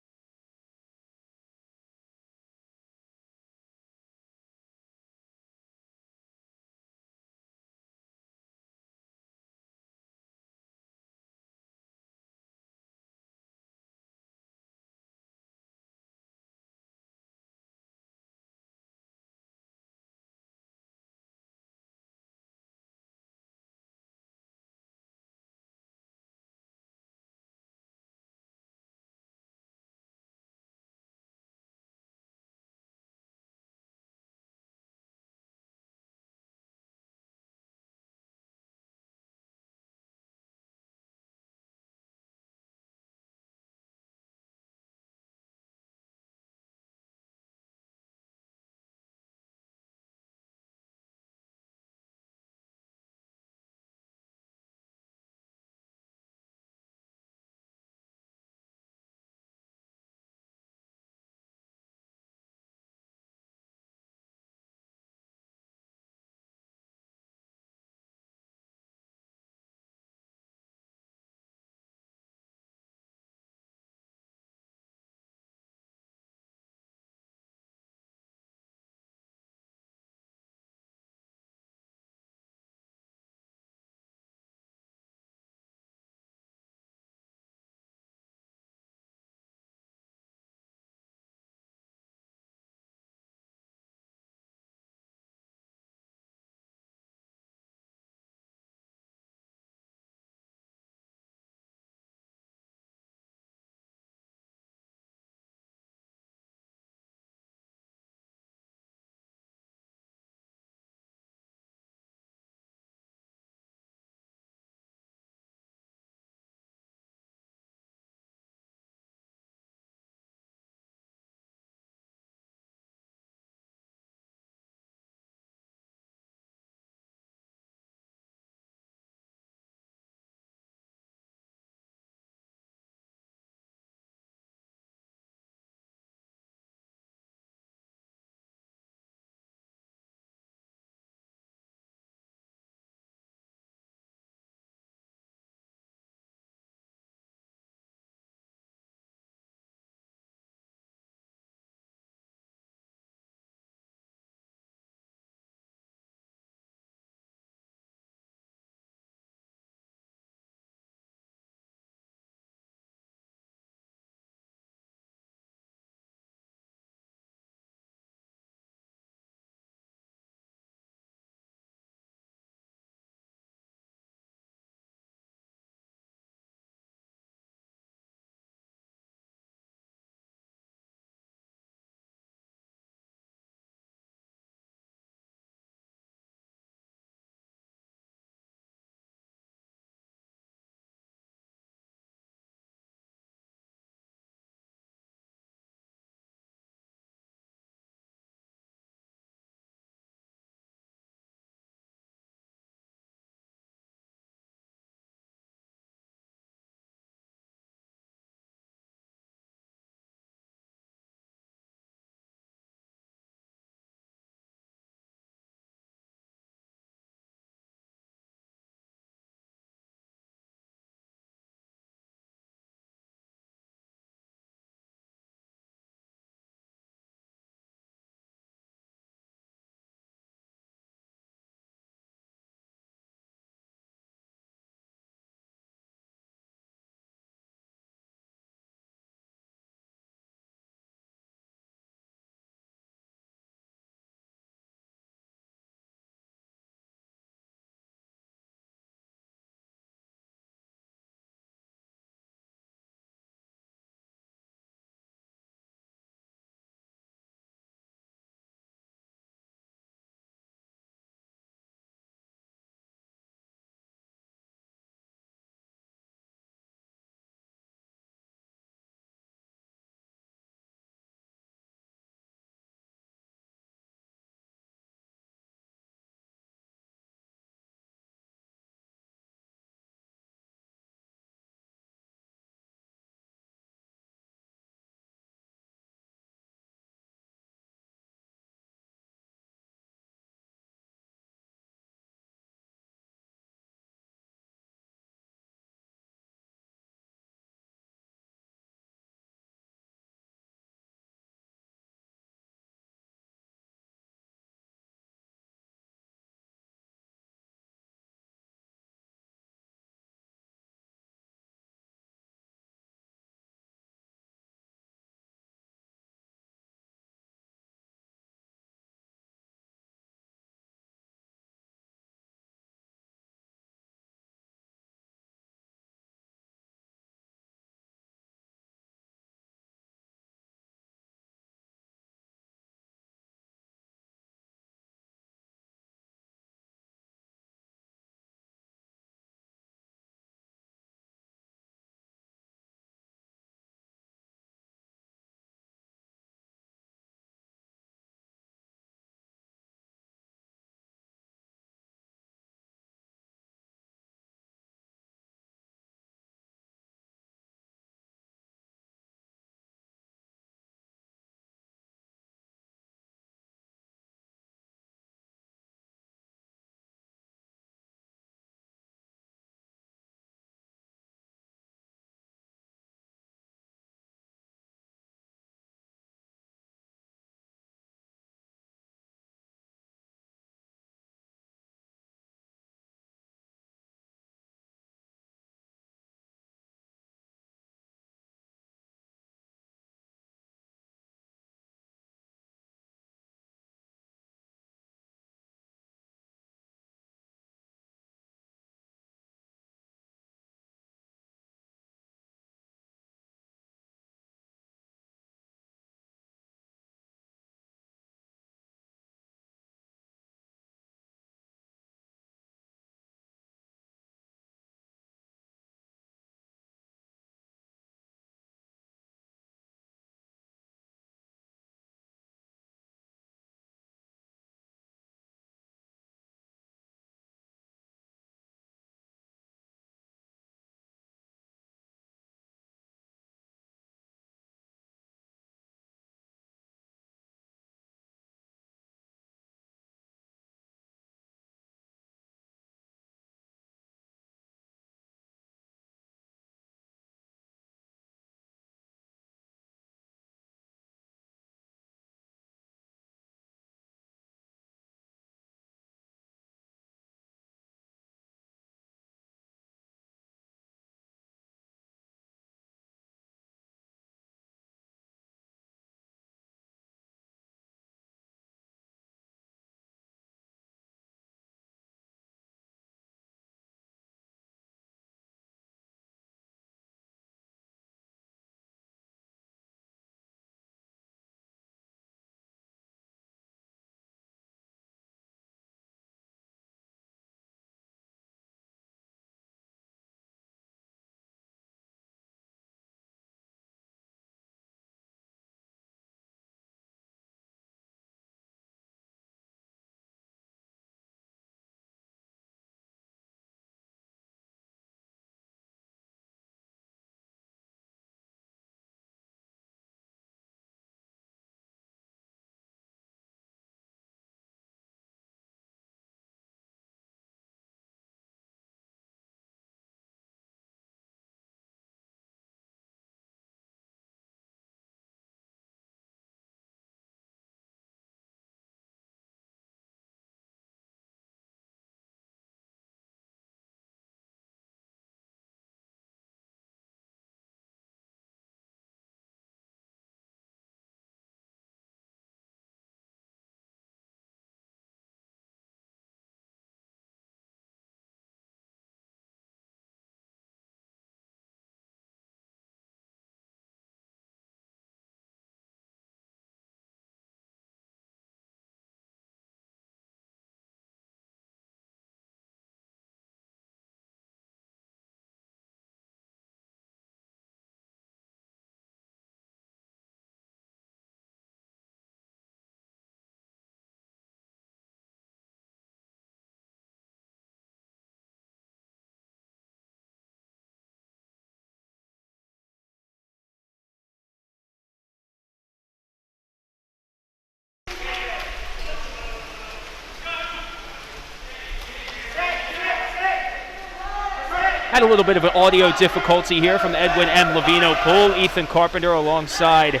Had a little bit of an audio difficulty here from the Edwin M. Levino pool. Ethan Carpenter alongside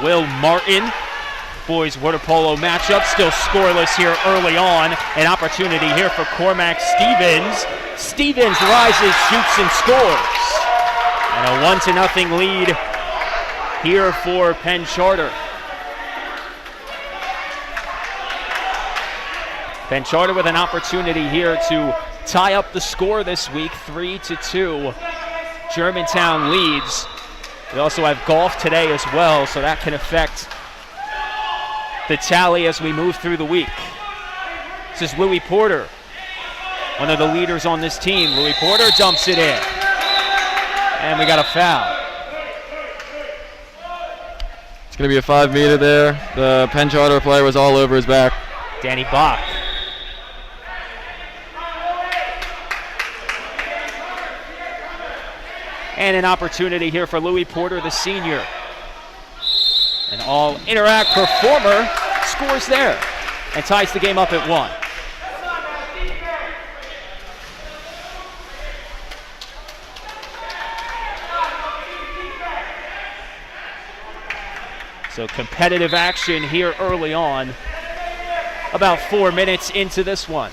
Will Martin. Boys water polo matchup still scoreless here early on. An opportunity here for Cormac Stevens. Stevens rises, shoots, and scores. And a 1-0 lead here for Penn Charter. Penn Charter with an opportunity here to tie up the score this week, 3-2. Germantown leads. We also have golf today as well, so that can affect the tally as we move through the week. This is Louis Porter, one of the leaders on this team. Louis Porter dumps it in. And we got a foul. It's going to be a 5-meter there. The Penn Charter player was all over his back. Danny Bach. And an opportunity here for Louis Porter, the senior. An all-interact performer scores there and ties the game up at 1. So competitive action here early on. About 4 minutes into this one.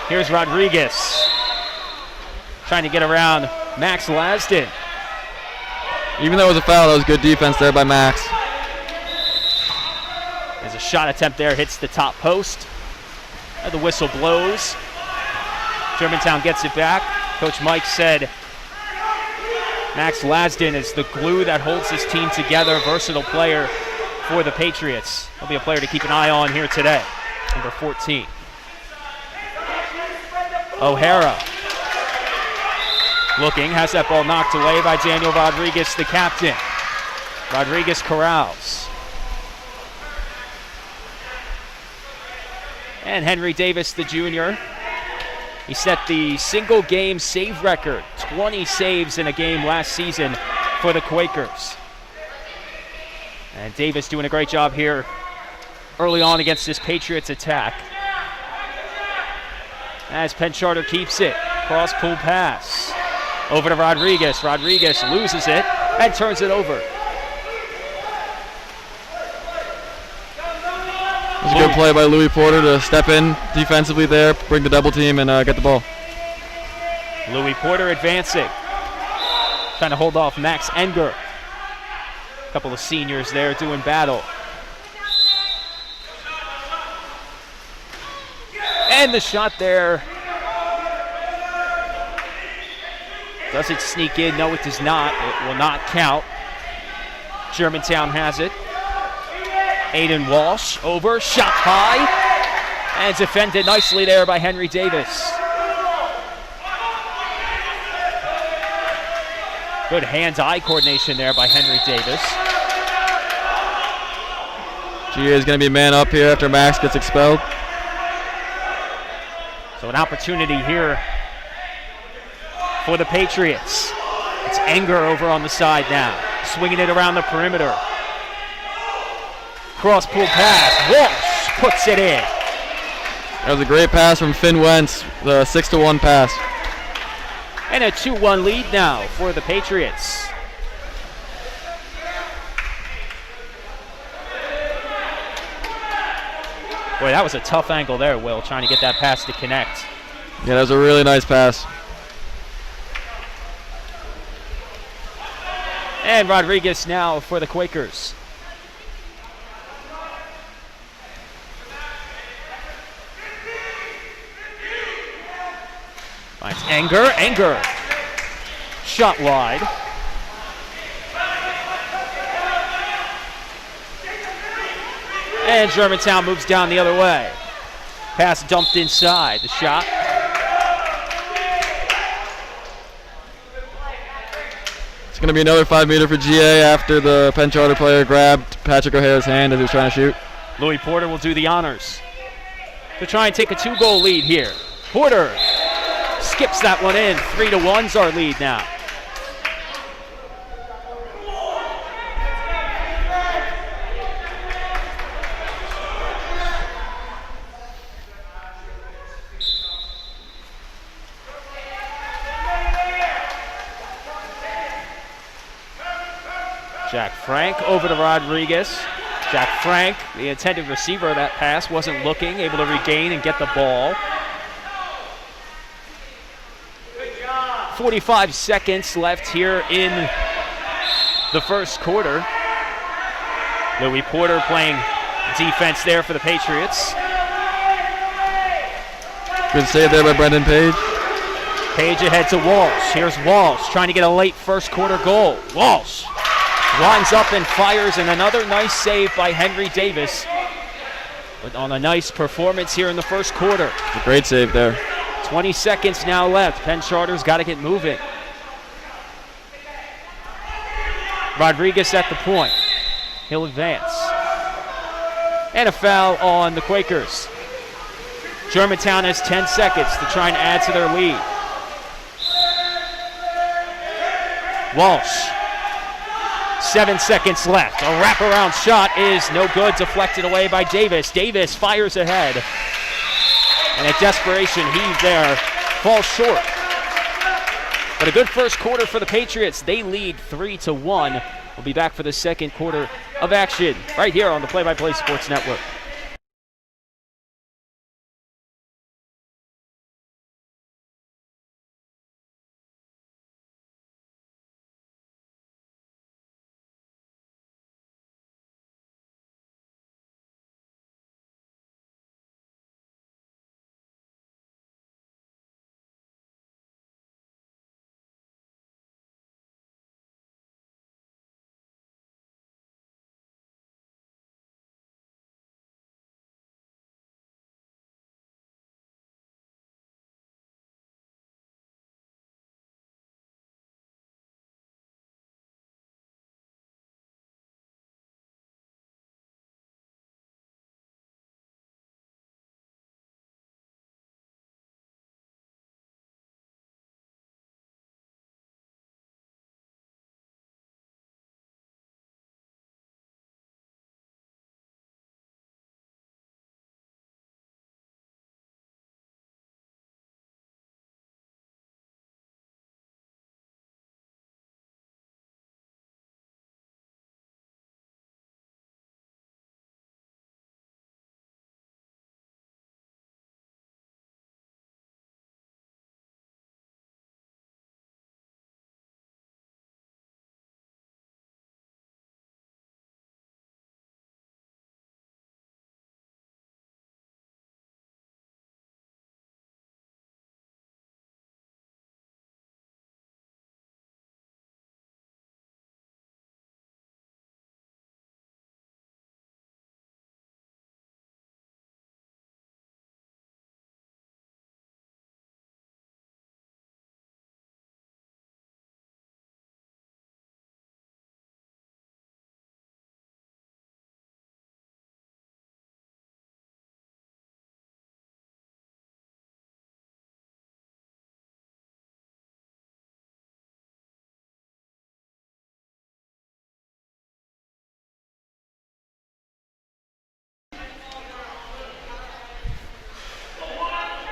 Here's Rodriguez trying to get around Max Lasden. Even though it was a foul, that was good defense there by Max. As a shot attempt there hits the top post. And the whistle blows. Germantown gets it back. Coach Mike said Max Lasden is the glue that holds this team together. Versatile player for the Patriots. He'll be a player to keep an eye on here today. Number 14. O'Hara. Looking, has that ball knocked away by Daniel Rodriguez, the captain. Rodriguez corrals. And Henry Davis, the junior. He set the single game save record, 20 saves in a game last season for the Quakers. And Davis doing a great job here early on against this Patriots attack. As Penn Charter keeps it, cross pool pass. Over to Rodriguez. Rodriguez loses it and turns it over. It was a good play by Louis Porter to step in defensively there, bring the double team, and get the ball. Louis Porter advancing. Trying to hold off Max Enger. A couple of seniors there doing battle. And the shot there. Does it sneak in? No, it does not. It will not count. Germantown has it. Aiden Walsh over, shot high, and defended nicely there by Henry Davis. Good hand-eye coordination there by Henry Davis. GA is going to be man up here after Max gets expelled. So an opportunity here for the Patriots. It's Enger over on the side now, swinging it around the perimeter. Cross pool pass, Walsh puts it in. That was a great pass from Finn Wentz, the 6-1 pass. And a 2-1 lead now for the Patriots. Boy, that was a tough angle there, Will, trying to get that pass to connect. Yeah, that was a really nice pass. And Rodriguez now for the Quakers. Finds Enger. Enger. Shot wide. And Germantown moves down the other way. Pass dumped inside. The shot. It's going to be another 5-meter for GA after the Penn Charter player grabbed Patrick O'Hara's hand as he was trying to shoot. Louis Porter will do the honors to try and take a 2-goal lead here. Porter skips that one in. 3-1's our lead now. Jack Frank over to Rodriguez. Jack Frank, the intended receiver of that pass, wasn't looking, able to regain and get the ball. 45 seconds left here in the first quarter. Louis Porter playing defense there for the Patriots. Good save there by Brendan Page. Page ahead to Walsh. Here's Walsh trying to get a late first quarter goal. Walsh winds up and fires, and another nice save by Henry Davis. But on a nice performance here in the first quarter. A great save there. 20 seconds now left. Penn Charter's got to get moving. Rodriguez at the point. He'll advance. And a foul on the Quakers. Germantown has 10 seconds to try and add to their lead. Walsh. 7 seconds left. A wraparound shot is no good. Deflected away by Davis. Davis fires ahead. And a desperation heave there. Falls short. But a good first quarter for the Patriots. They lead 3-1. We'll be back for the second quarter of action right here on the Play by Play Sports Network.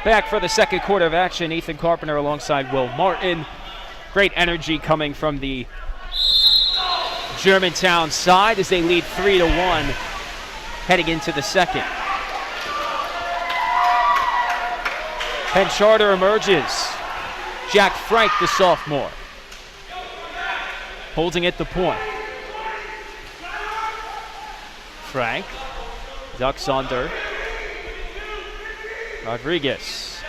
Back for the second quarter of action. Ethan Carpenter alongside Will Martin. Great energy coming from the Germantown side as they lead 3-1 heading into the second. Penn Charter emerges. Jack Frank, the sophomore, holding at the point. Frank ducks under. Rodriguez.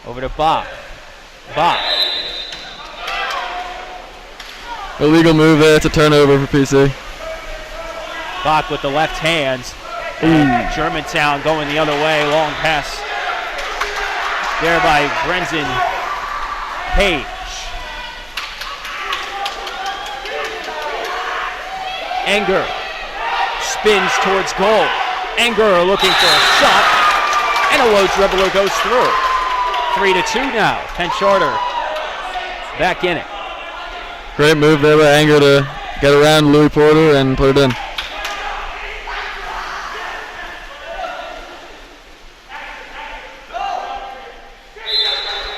Over to Bob. Bob. Illegal move there. It's a turnover for PC. Bach with the left hands. And Germantown going the other way. Long pass there by Brendan Page. Enger spins towards goal. Enger looking for a shot, and a low dribbler goes through. 3-2 now. Penn Charter back in it. Great move there by Enger to get around Louis Porter and put it in.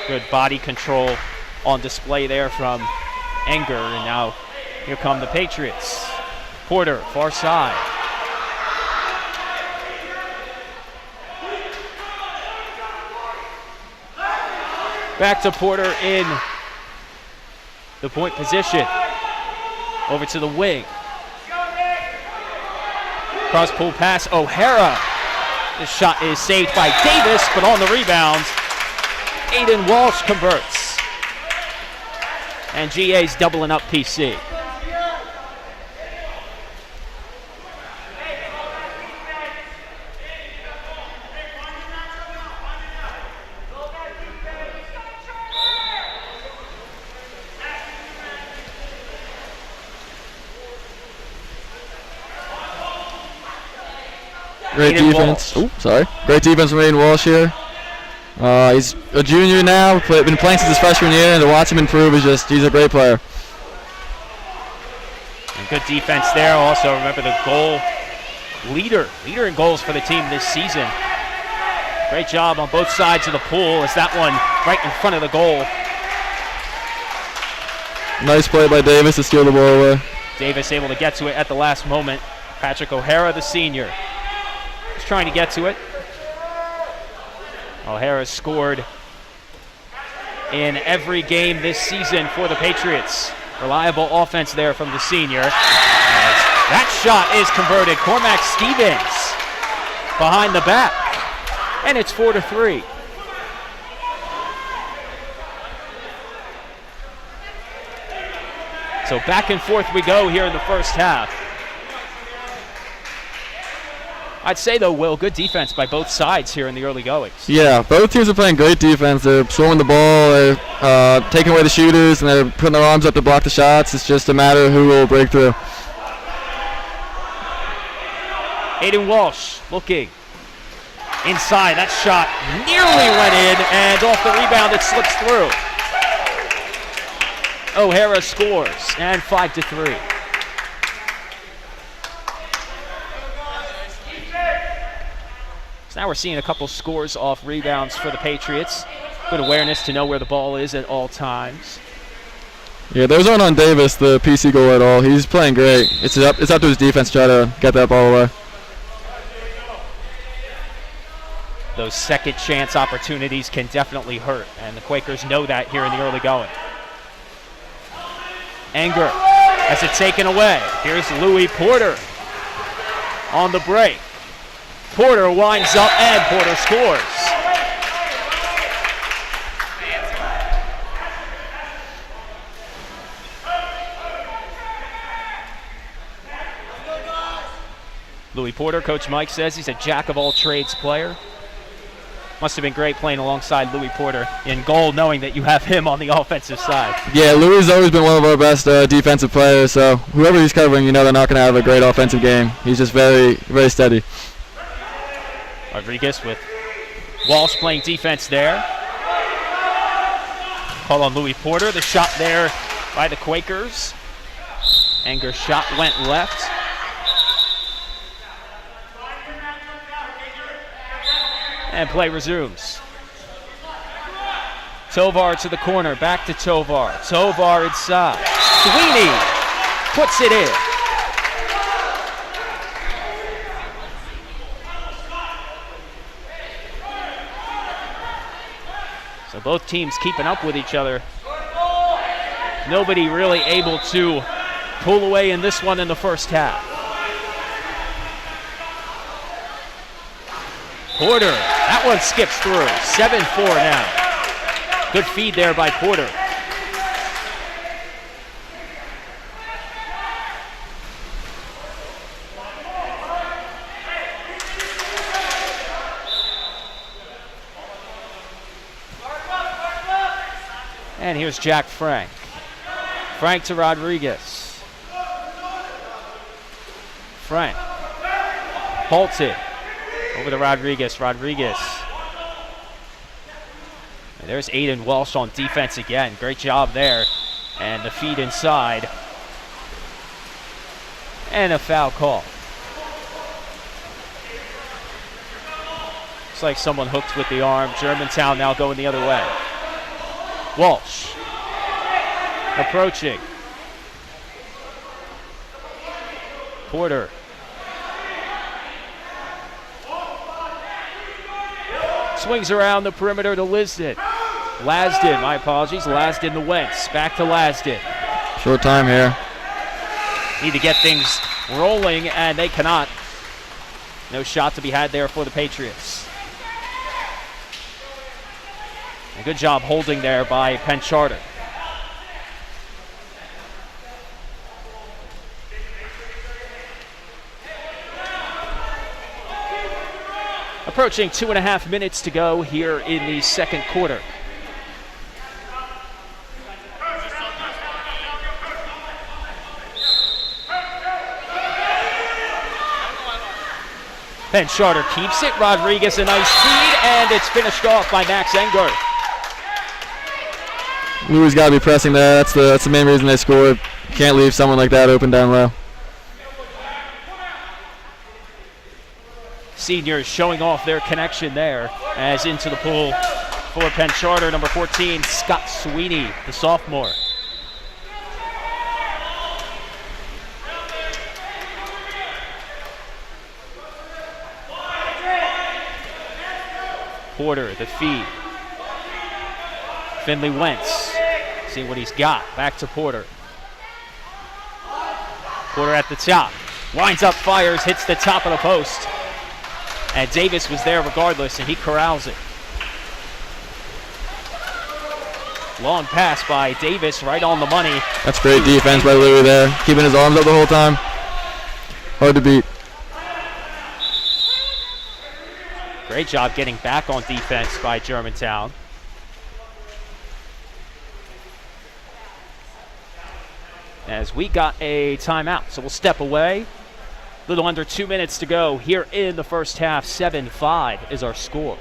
Good body control on display there from Enger, and now Here come the Patriots. Porter, far side. Back to Porter in the point position. Over to the wing. Cross pull pass, O'Hara. This shot is saved by Davis, but on the rebound, Aiden Walsh converts. And GA's doubling up PC. Great defense. Oh, sorry. Great defense from Aiden Walsh here. He's a junior now, been playing since his freshman year, and to watch him improve is he's a great player. And good defense there. Also, remember the goal leader in goals for the team this season. Great job on both sides of the pool as that one right in front of the goal. Nice play by Davis to steal the ball away. Davis able to get to it at the last moment. Patrick O'Hara, the senior, is trying to get to it. O'Hara scored in every game this season for the Patriots. Reliable offense there from the senior. That shot is converted. Cormac Stevens behind the back. And it's 4-3. So back and forth we go here in the first half. I'd say, though, Will, good defense by both sides here in the early goings. Yeah, both teams are playing great defense. They're throwing the ball, they're taking away the shooters, and they're putting their arms up to block the shots. It's just a matter of who will break through. Aiden Walsh looking inside. That shot nearly went in, and off the rebound it slips through. O'Hara scores, and 5-3. So now we're seeing a couple scores off rebounds for the Patriots. Good awareness to know where the ball is at all times. Yeah, those aren't on Davis, the PC goal at all. He's playing great. It's up to his defense to try to get that ball away. Those second chance opportunities can definitely hurt, and the Quakers know that here in the early going. Anger has it taken away. Here's Louis Porter on the break. Porter winds up, and Porter scores. Louis Porter, Coach Mike says he's a jack-of-all-trades player. Must have been great playing alongside Louis Porter in goal, knowing that you have him on the offensive side. Yeah, Louis has always been one of our best defensive players, so whoever he's covering, you know they're not going to have a great offensive game. He's just very, very steady. Rodriguez with Walsh playing defense there. Call on Louis Porter. The shot there by the Quakers. Anger's shot went left. And play resumes. Tovar to the corner, back to Tovar. Tovar inside. Sweeney puts it in. So both teams keeping up with each other. Nobody really able to pull away in this one in the first half. Porter, that one skips through. 7-4 now. Good feed there by Porter. And here's Jack Frank. Frank to Rodriguez. Frank. Halted. Over to Rodriguez. Rodriguez. And there's Aiden Walsh on defense again. Great job there. And the feed inside. And a foul call. Looks like someone hooked with the arm. Germantown now going the other way. Walsh. Approaching. Porter. Swings around the perimeter to Lasden. Lasden to Wentz. Back to Lasden. Short time here. Need to get things rolling, and they cannot. No shot to be had there for the Patriots. A good job holding there by Penn Charter. Approaching 2.5 minutes to go here in the second quarter. Penn Charter keeps it. Rodriguez a nice feed, and it's finished off by Max Enger. Louis got to be pressing there. That's the main reason they scored. Can't leave someone like that open down low. Seniors showing off their connection there as into the pool for Penn Charter, number 14, Scott Sweeney, the sophomore. Porter, the feed. Finley Wentz, see what he's got. Back to Porter. Porter at the top. Winds up, fires, hits the top of the post. And Davis was there regardless, and he corrals it. Long pass by Davis, right on the money. That's great defense by Louis there. Keeping his arms up the whole time. Hard to beat. Great job getting back on defense by Germantown. As we got a timeout, so we'll step away. A little under 2 minutes to go here in the first half. 7-5 is our score.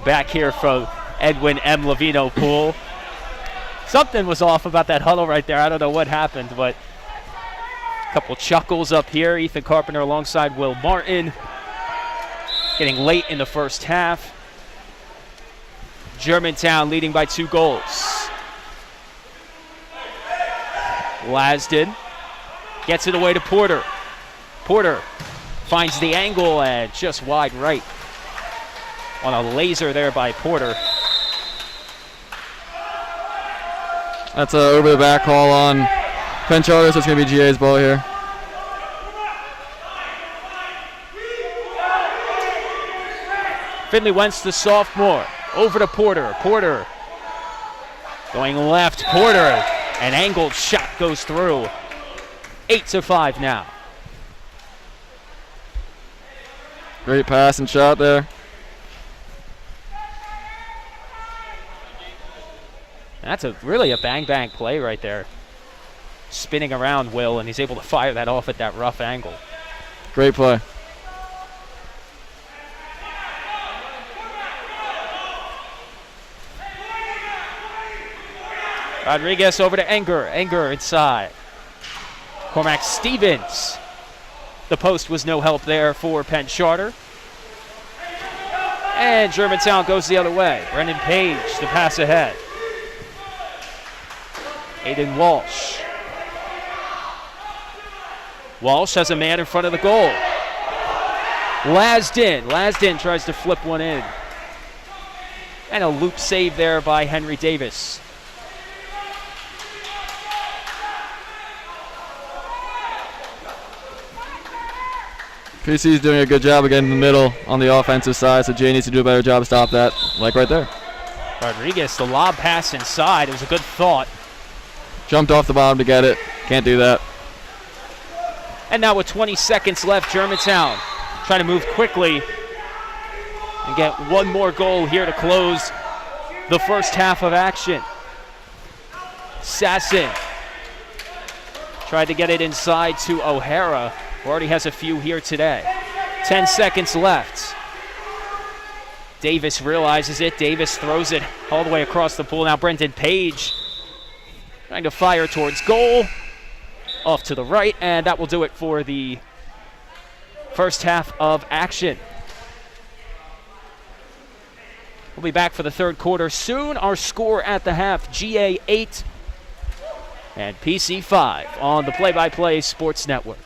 Back here from Edwin M. Levino Pool. Something was off about that huddle right there. I don't know what happened, but a couple chuckles up here. Ethan Carpenter alongside Will Martin. Getting late in the first half. Germantown leading by 2 goals. Lasden gets it away to Porter. Porter finds the angle and just wide right. On a laser there by Porter. That's a over the back call on Penn Charter, so it's going to be GA's ball here. Finley Wentz, the sophomore, over to Porter. Porter going left. Porter, an angled shot goes through. 8-5 now. Great pass and shot there. That's really a bang-bang play right there. Spinning around Will, and he's able to fire that off at that rough angle. Great play. Rodriguez over to Enger. Enger inside. Cormac Stevens. The post was no help there for Penn Charter. And Germantown goes the other way. Brendan Page, the pass ahead. Aiden Walsh. Walsh has a man in front of the goal. Lasden tries to flip one in. And a loop save there by Henry Davis. PC's doing a good job of getting in the middle on the offensive side, so Jay needs to do a better job to stop that, like right there. Rodriguez, the lob pass inside. It was a good thought. Jumped off the bottom to get it. Can't do that. And now with 20 seconds left, Germantown trying to move quickly and get one more goal here to close the first half of action. Sasson tried to get it inside to O'Hara, who already has a few here today. 10 seconds left. Davis realizes it. Davis throws it all the way across the pool. Now Brendan Page trying to fire towards goal. Off to the right, and that will do it for the first half of action. We'll be back for the third quarter soon. Our score at the half, GA 8 and PC 5 on the Play-by-Play Sports Network.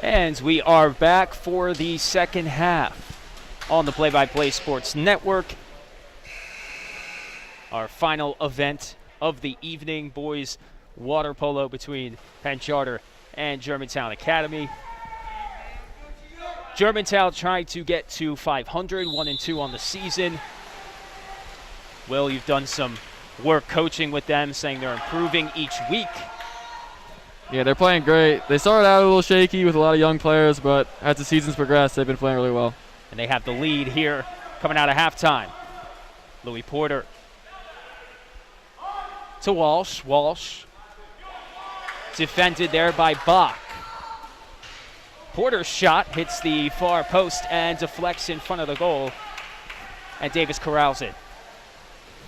And we are back for the second half on the Play-by-Play Sports Network. Our final event of the evening, boys water polo between Penn Charter and Germantown Academy. Germantown trying to get to 500, 1-2 on the season. Will, you've done some work coaching with them, saying they're improving each week. Yeah, they're playing great. They started out a little shaky with a lot of young players, but as the season's progressed, they've been playing really well. And they have the lead here coming out of halftime. Louis Porter to Walsh. Walsh defended there by Bach. Porter's shot hits the far post and deflects in front of the goal. And Davis corrals it.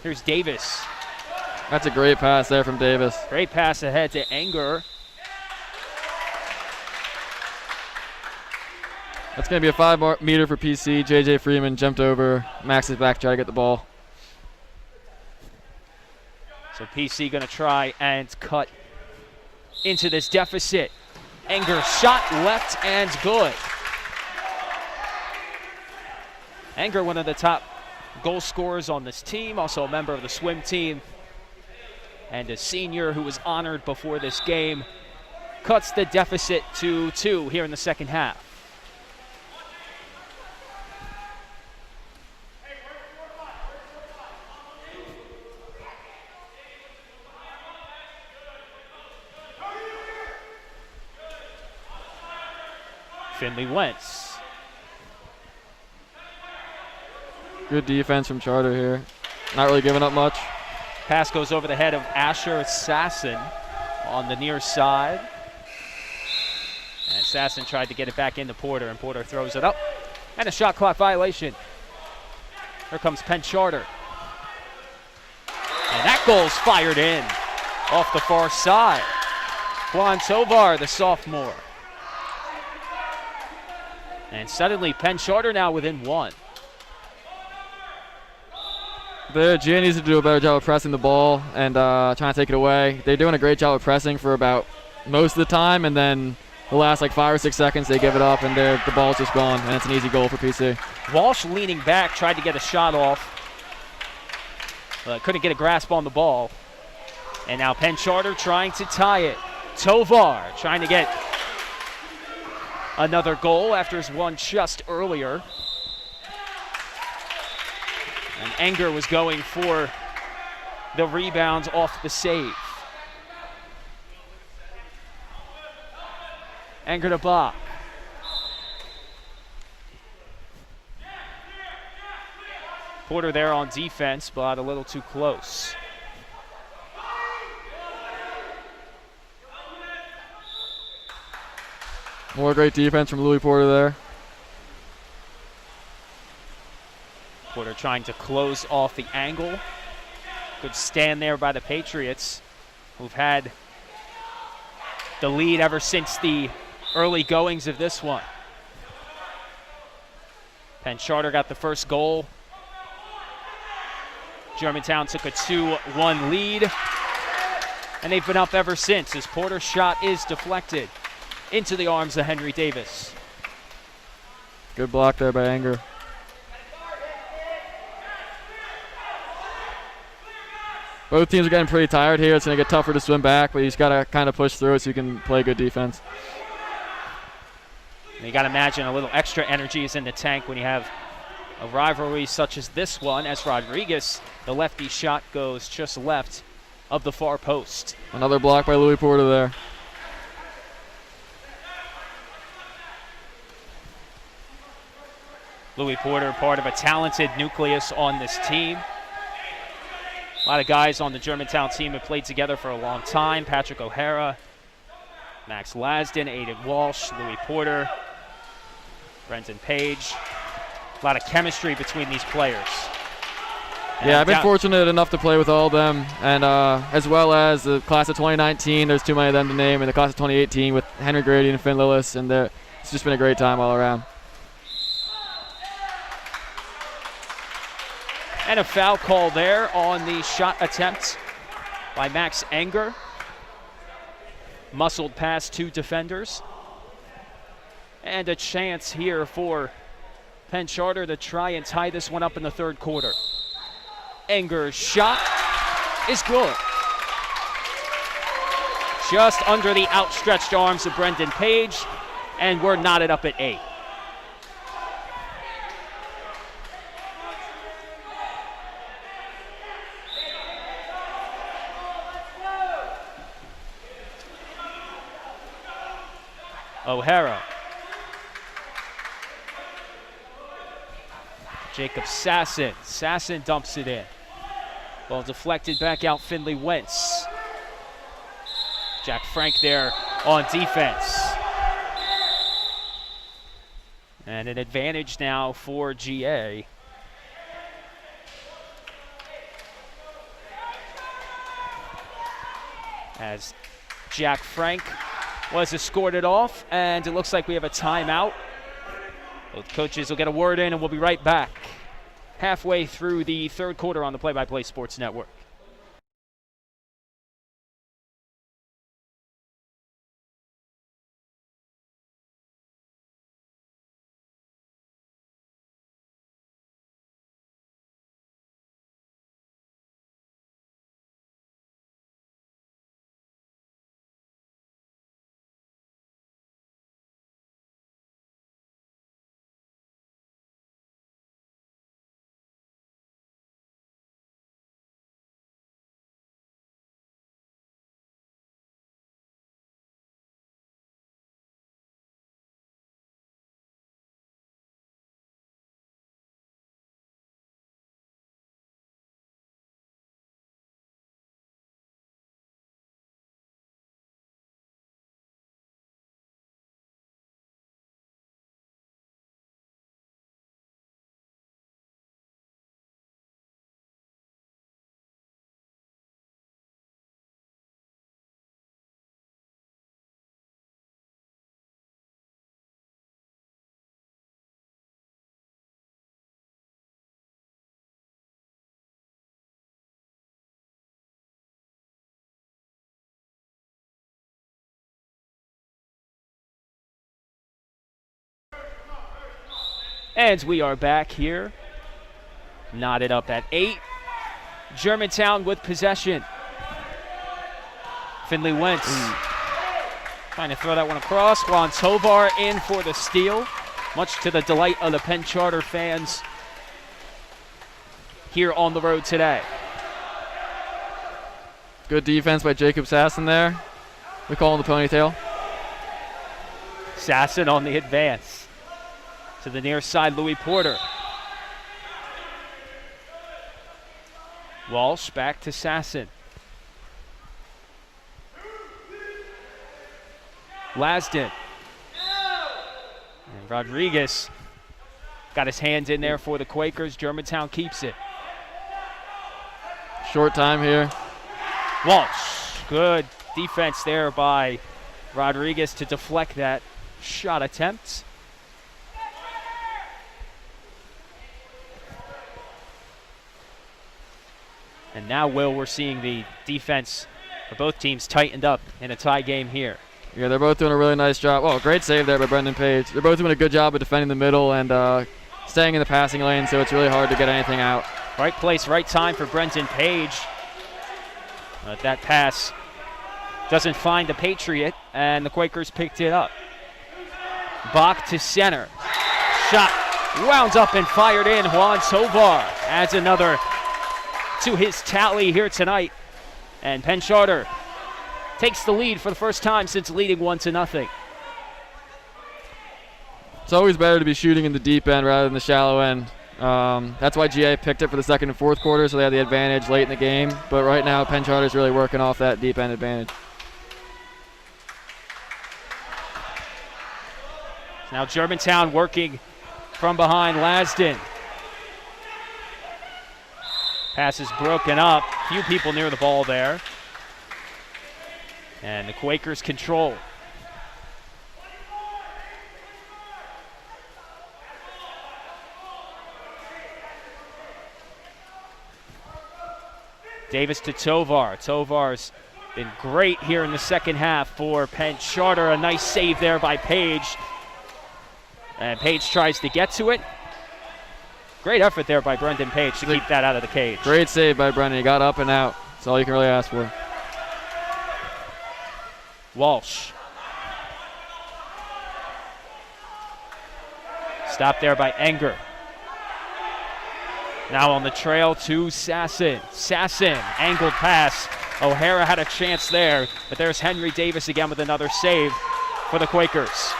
Here's Davis. That's a great pass there from Davis. Great pass ahead to Enger. That's going to be a 5-meter for PC. JJ Freeman jumped over. Max is back to try to get the ball. So PC going to try and cut into this deficit. Enger shot left and good. Enger, one of the top goal scorers on this team, also a member of the swim team, and a senior who was honored before this game, cuts the deficit to 2 here in the second half. Finley Wentz. Good defense from Charter here. Not really giving up much. Pass goes over the head of Asher Sasson on the near side. And Sasson tried to get it back into Porter, and Porter throws it up. And a shot clock violation. Here comes Penn Charter. And that goal's fired in off the far side. Juan Tovar, the sophomore. And suddenly Penn Charter now within 1. The GA needs to do a better job of pressing the ball and trying to take it away. They're doing a great job of pressing for about most of the time, and then the last like 5 or 6 seconds they give it up and the ball's just gone, and it's an easy goal for PC. Walsh leaning back, tried to get a shot off. Couldn't get a grasp on the ball. And now Penn Charter trying to tie it. Tovar trying to get another goal after his one just earlier. And Enger was going for the rebound off the save. Enger to Bach. Porter there on defense, but a little too close. More great defense from Louis Porter there. Porter trying to close off the angle. Good stand there by the Patriots, who've had the lead ever since the early goings of this one. Penn Charter got the first goal. Germantown took a 2-1 lead, and they've been up ever since as Porter's shot is deflected into the arms of Henry Davis. Good block there by Enger. Both teams are getting pretty tired here. It's going to get tougher to swim back, but you just got to kind of push through it so you can play good defense. And you got to imagine a little extra energy is in the tank when you have a rivalry such as this one, as Rodriguez, the lefty shot goes just left of the far post. Another block by Louis Porter there. Louis Porter, part of a talented nucleus on this team. A lot of guys on the Germantown team have played together for a long time. Patrick O'Hara, Max Lasden, Aiden Walsh, Louis Porter, Brenton Page. A lot of chemistry between these players. And yeah, I've been fortunate enough to play with all of them, and as well as the class of 2019, there's too many of them to name, and the class of 2018 with Henry Grady and Finn Lillis, and it's just been a great time all around. And a foul call there on the shot attempt by Max Enger. Muscled past 2 defenders. And a chance here for Penn Charter to try and tie this one up in the third quarter. Enger's shot is good. Just under the outstretched arms of Brendan Page, and we're knotted up at 8. O'Hara. Jacob Sasson. Sasson dumps it in. Ball deflected back out Finley Wentz. Jack Frank there on defense. And an advantage now for GA. As Jack Frank was escorted off, and it looks like we have a timeout. Both coaches will get a word in, and we'll be right back halfway through the third quarter on the Play-by-Play Sports Network. And we are back here, knotted up at 8. Germantown with possession. Finley Wentz trying to throw that one across. Juan Tovar in for the steal, much to the delight of the Penn Charter fans here on the road today. Good defense by Jacob Sasson there. We call him the ponytail. Sasson on the advance. To the near side, Louis Porter. Walsh back to Sasson. Lasden. And Rodriguez got his hands in there for the Quakers. Germantown keeps it. Short time here. Walsh. Good defense there by Rodriguez to deflect that shot attempt. And now, Will, we're seeing the defense for both teams tightened up in a tie game here. Yeah, they're both doing a really nice job. Oh, great save there by Brendan Page. They're both doing a good job of defending the middle and staying in the passing lane, so it's really hard to get anything out. Right place, right time for Brendan Page. But that pass doesn't find the Patriot, and the Quakers picked it up. Bach to center. Shot wound up and fired in. Juan Tovar adds another to his tally here tonight. And Penn Charter takes the lead for the first time since leading 1-0. It's always better to be shooting in the deep end rather than the shallow end. That's why GA picked it for the second and fourth quarter, so they had the advantage late in the game. But right now, Penn Charter's really working off that deep end advantage. Now Germantown working from behind. Lasden. Pass is broken up. Few people near the ball there. And the Quakers control. Davis to Tovar. Tovar's been great here in the second half for Penn Charter. A nice save there by Page. And Page tries to get to it. Great effort there by Brendan Page to keep that out of the cage. Great save by Brendan. He got up and out. That's all you can really ask for. Walsh. Stopped there by Enger. Now on the trail to Sasson. Sasson, angled pass. O'Hara had a chance there, but there's Henry Davis again with another save for the Quakers.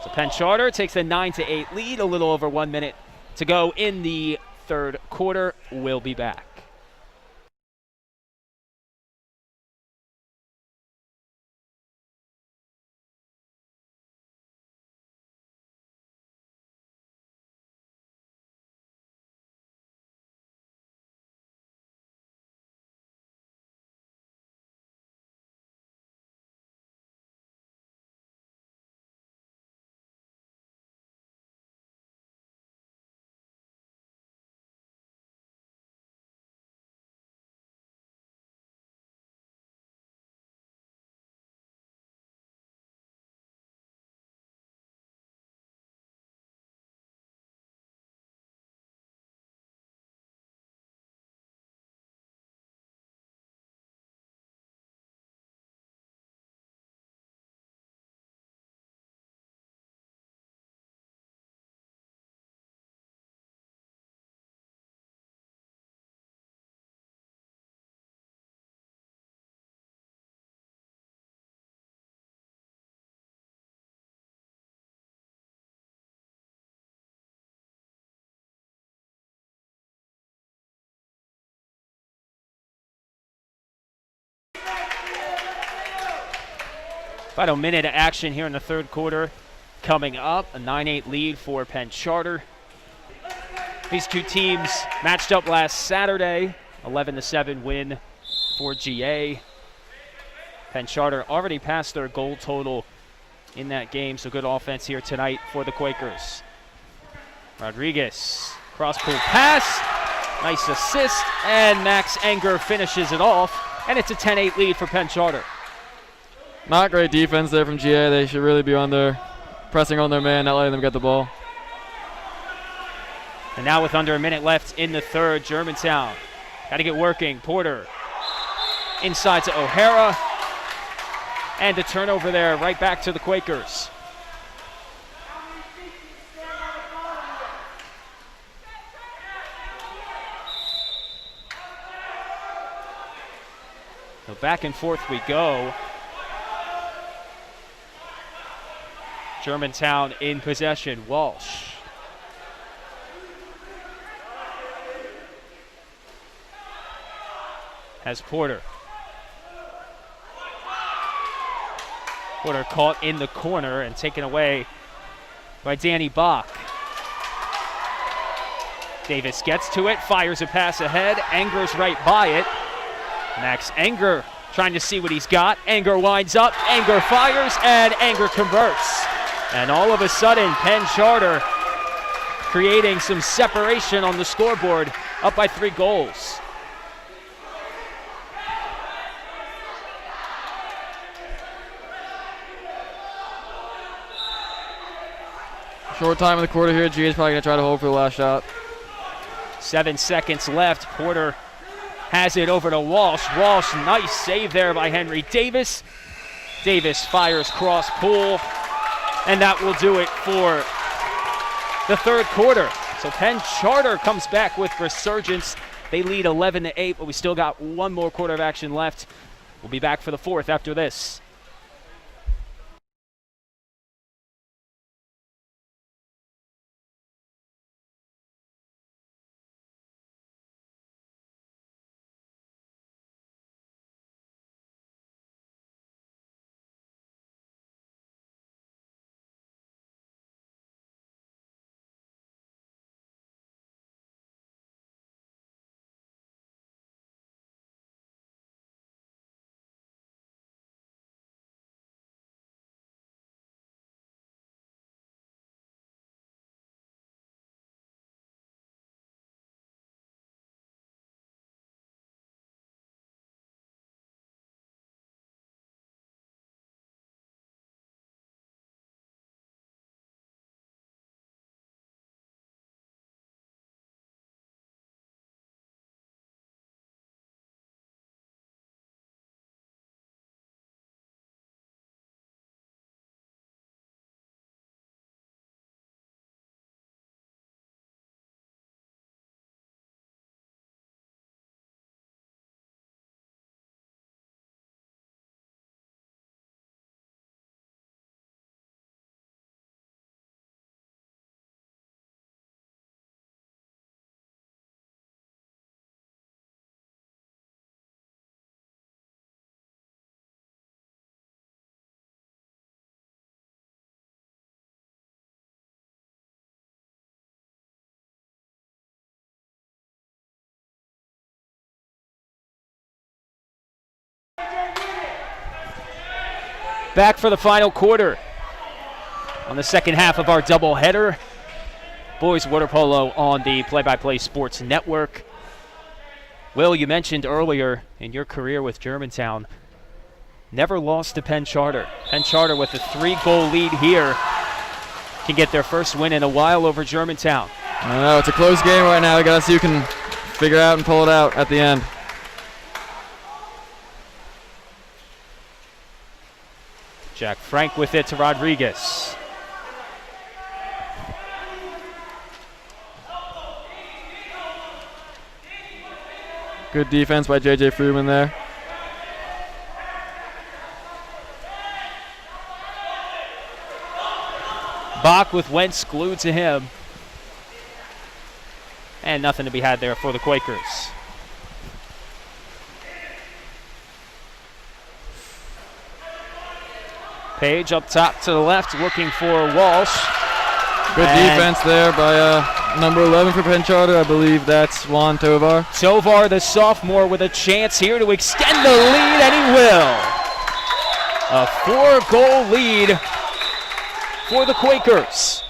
So Penn Charter takes a 9-8 lead, a little over 1 minute to go in the third quarter. We'll be back. Final minute of action here in the third quarter coming up. A 9-8 lead for Penn Charter. These two teams matched up last Saturday. 11-7 win for GA. Penn Charter already passed their goal total in that game, so good offense here tonight for the Quakers. Rodriguez, cross-pool pass, nice assist, and Max Enger finishes it off, and it's a 10-8 lead for Penn Charter. Not great defense there from GA. They should really be on there, pressing on their man, not letting them get the ball. And now with under a minute left in the third, Germantown got to get working. Porter inside to O'Hara, and a turnover there right back to the Quakers. So back and forth we go. Germantown in possession. Walsh. Has Porter. Porter caught in the corner and taken away by Danny Bach. Davis gets to it, fires a pass ahead. Enger's right by it. Max Enger trying to see what he's got. Enger winds up, Enger fires, and Enger converts. And all of a sudden, Penn Charter creating some separation on the scoreboard, up by 3 goals. Short time in the quarter here. GA is probably going to try to hold for the last shot. 7 seconds left. Porter has it over to Walsh. Walsh, nice save there by Henry Davis. Davis fires cross pool, and that will do it for the third quarter. So Penn Charter comes back with resurgence. They lead 11-8, but we still got one more quarter of action left. We'll be back for the fourth after this. Back for the final quarter on the second half of our doubleheader. Boys water polo on the Play-by-Play Sports Network. Will, you mentioned earlier in your career with Germantown, never lost to Penn Charter. Penn Charter with a 3-goal lead here can get their first win in a while over Germantown. I know, it's a close game right now. I gotta see who can figure out and pull it out at the end. Jack Frank with it to Rodriguez. Good defense by J.J. Fruman there. Bach with Wentz glued to him. And nothing to be had there for the Quakers. Page up top to the left looking for Walsh. Good defense there by number 11 for Penn Charter. I believe that's Juan Tovar. Tovar, the sophomore, with a chance here to extend the lead, and he will. A 4-goal lead for the Quakers.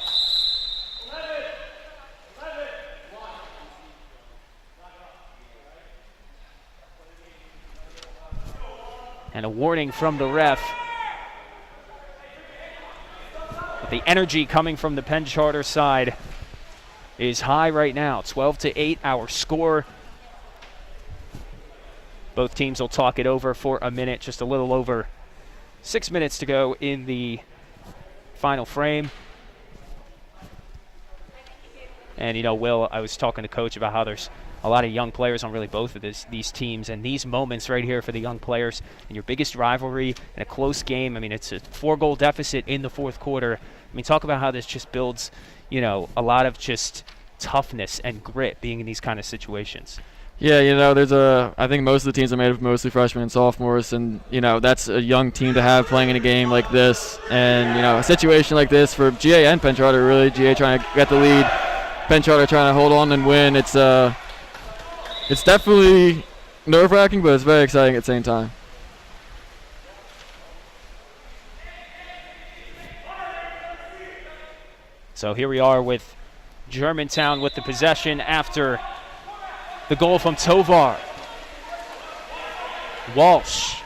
And a warning from the ref. But the energy coming from the Penn Charter side is high right now. 12-8 our score. Both teams will talk it over for a minute, just a little over 6 minutes to go in the final frame. And you know, Will, I was talking to Coach about how there's a lot of young players on really both of these teams, and these moments right here for the young players in your biggest rivalry in a close game. I mean, it's a 4-goal deficit in the fourth quarter. I mean, talk about how this just builds, you know, a lot of just toughness and grit being in these kind of situations. Yeah, you know, I think most of the teams are made of mostly freshmen and sophomores, and, you know, that's a young team to have playing in a game like this. And, you know, a situation like this for GA and Penn Charter, really, GA trying to get the lead, Penn Charter trying to hold on and win. It's definitely nerve-wracking, but it's very exciting at the same time. So here we are with Germantown with the possession after the goal from Tovar. Walsh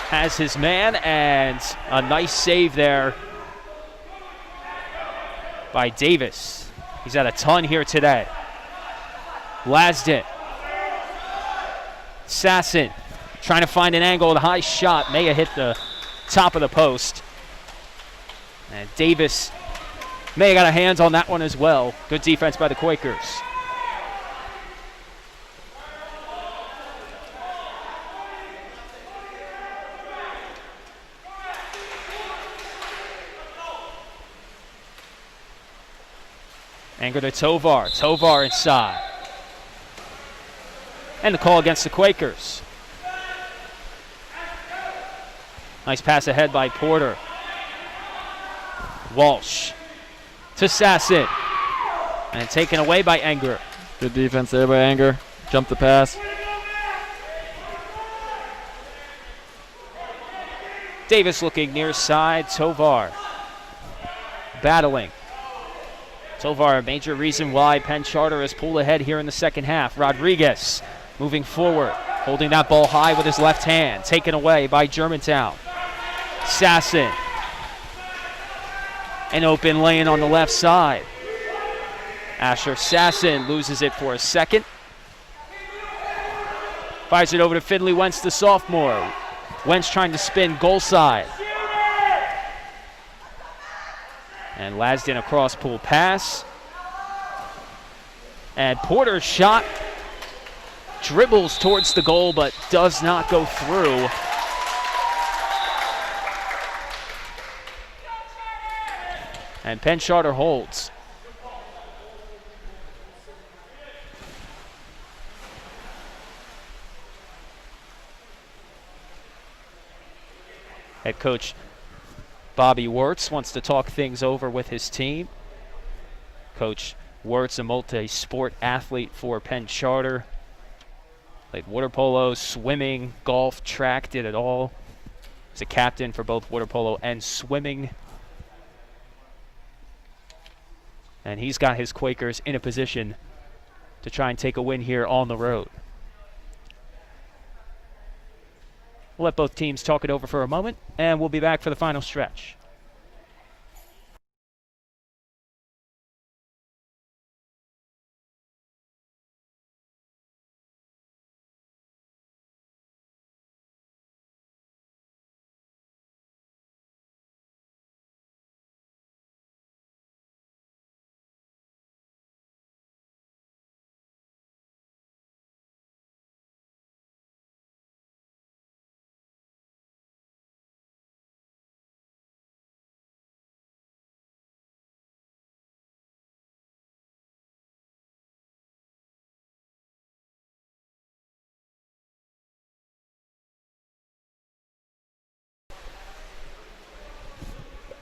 has his man, and a nice save there by Davis. He's had a ton here today. Lasden. Sasson trying to find an angle. The high shot may have hit the top of the post. And Davis may have got a hands on that one as well. Good defense by the Quakers. Anger to Tovar. Tovar inside. And the call against the Quakers. Nice pass ahead by Porter. Walsh to Sasson. And taken away by Anger. Good defense there by Anger. Jumped the pass. Davis looking near side. Tovar battling. Tovar, a major reason why Penn Charter has pulled ahead here in the second half. Rodriguez moving forward, holding that ball high with his left hand. Taken away by Germantown. Sasson. An open lane on the left side. Asher Sasson loses it for a second. Fires it over to Finley Wentz, the sophomore. Wentz trying to spin goal side. And Lasden a cross-pool pass. And Porter's shot dribbles towards the goal but does not go through. And Penn Charter holds. Head coach Bobby Wirtz wants to talk things over with his team. Coach Wirtz, a multi-sport athlete for Penn Charter. Played water polo, swimming, golf, track, did it all. He's a captain for both water polo and swimming. And he's got his Quakers in a position to try and take a win here on the road. We'll let both teams talk it over for a moment, and we'll be back for the final stretch.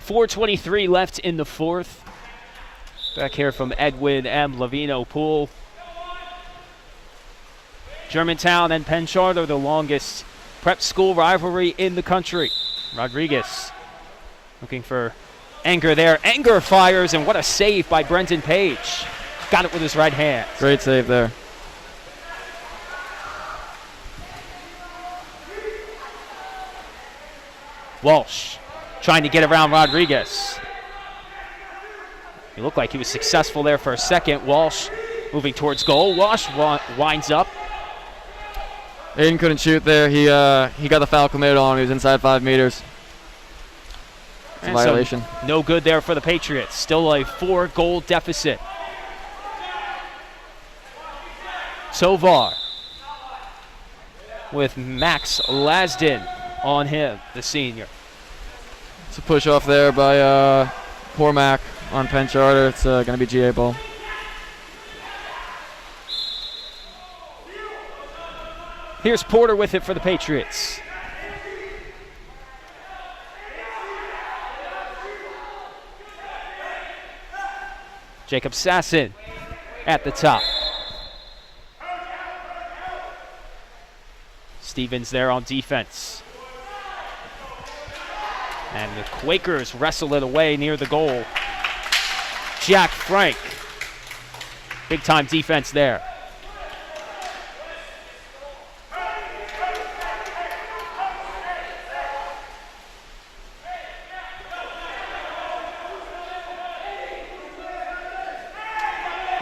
.423 left in the fourth. Back here from Edwin M. Lavino Pool. Germantown and Penn Charter, the longest prep school rivalry in the country. Rodriguez looking for Anger there. Anger fires, and what a save by Brendan Page. Got it with his right hand. Great save there. Walsh trying to get around Rodriguez. He looked like he was successful there for a second. Walsh moving towards goal. Walsh winds up. Aiden couldn't shoot there. He got the foul committed on. He was inside 5 meters. It's a violation. No good there for the Patriots. Still a 4-goal deficit. Tovar with Max Lasden on him, the senior. It's a push off there by Cormac on Penn Charter. It's going to be GA ball. Here's Porter with it for the Patriots. Jacob Sasson at the top. Stevens there on defense. And the Quakers wrestle it away near the goal. Jack Frank. Big time defense there.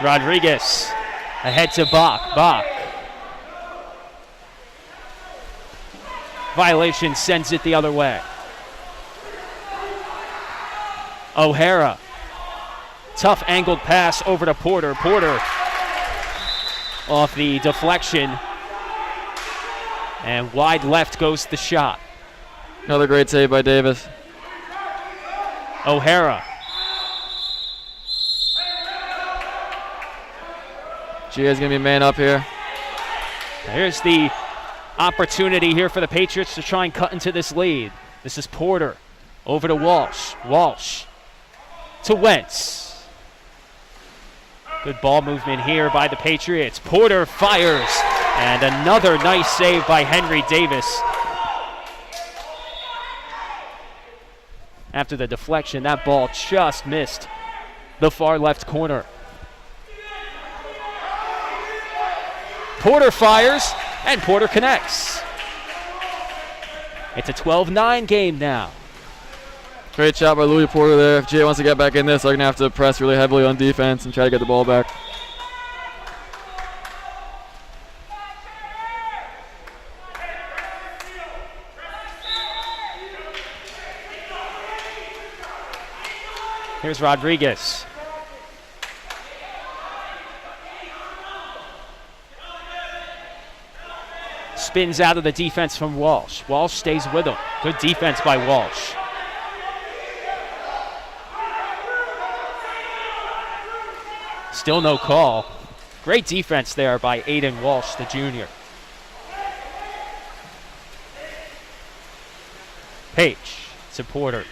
Rodriguez ahead to Bach. Bach. Violation sends it the other way. O'Hara. Tough angled pass over to Porter. Porter off the deflection. And wide left goes the shot. Another great save by Davis. O'Hara. GA's going to be man up here. Here's the opportunity here for the Patriots to try and cut into this lead. This is Porter. Over to Walsh. Walsh to Wentz. Good ball movement here by the Patriots. Porter fires. And another nice save by Henry Davis. After the deflection, that ball just missed the far left corner. Porter fires, and Porter connects. It's a 12-9 game now. Great shot by Louis Porter there. If GA wants to get back in this, they're going to have to press really heavily on defense and try to get the ball back. Here's Rodriguez. Spins out of the defense from Walsh. Walsh stays with him. Good defense by Walsh. Still no call. Great defense there by Aiden Walsh, the junior. Page to Porter.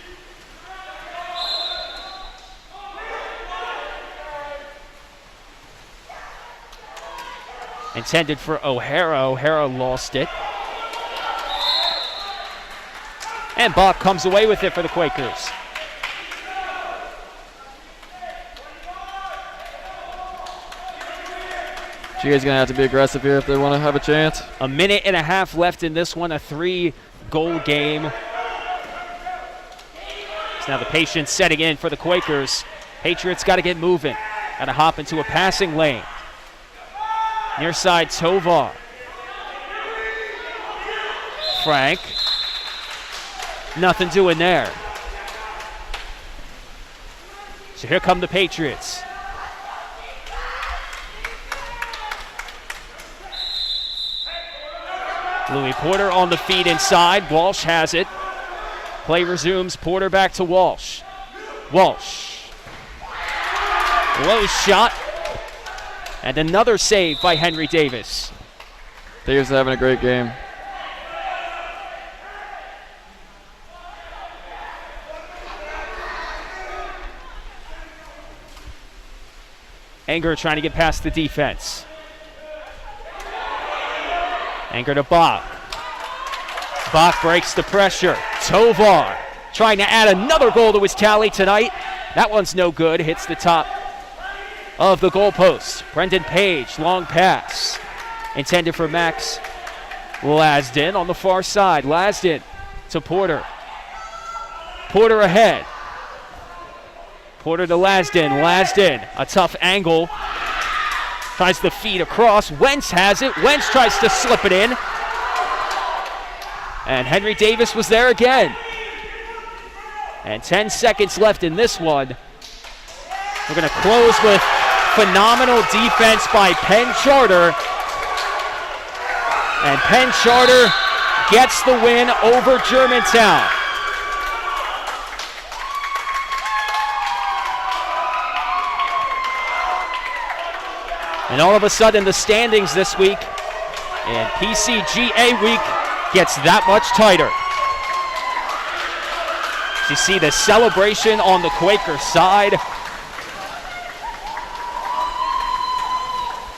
Intended for O'Hara. O'Hara lost it. And Bach comes away with it for the Quakers. GA's going to have to be aggressive here if they want to have a chance. A minute and a half left in this one, a 3-goal game. So now the patience setting in for the Quakers. Patriots got to get moving. Got to hop into a passing lane. Near side, Tovar. Frank. Nothing doing there. So here come the Patriots. Louis Porter on the feed inside. Walsh has it. Play resumes. Porter back to Walsh. Walsh. Low shot. And another save by Henry Davis. Davis having a great game. Anger trying to get past the defense. Anger to Bach. Bach breaks the pressure. Tovar trying to add another goal to his tally tonight. That one's no good. Hits the top of the goalpost. Brendan Page, long pass. Intended for Max Lasden on the far side. Lasden to Porter. Porter ahead. Porter to Lasden. Lasden, a tough angle. Tries to feed across. Wentz has it. Wentz tries to slip it in. And Henry Davis was there again. And 10 seconds left in this one. We're going to close with phenomenal defense by Penn Charter. And Penn Charter gets the win over Germantown. And all of a sudden, the standings this week and PCGA week gets that much tighter. You see the celebration on the Quaker side.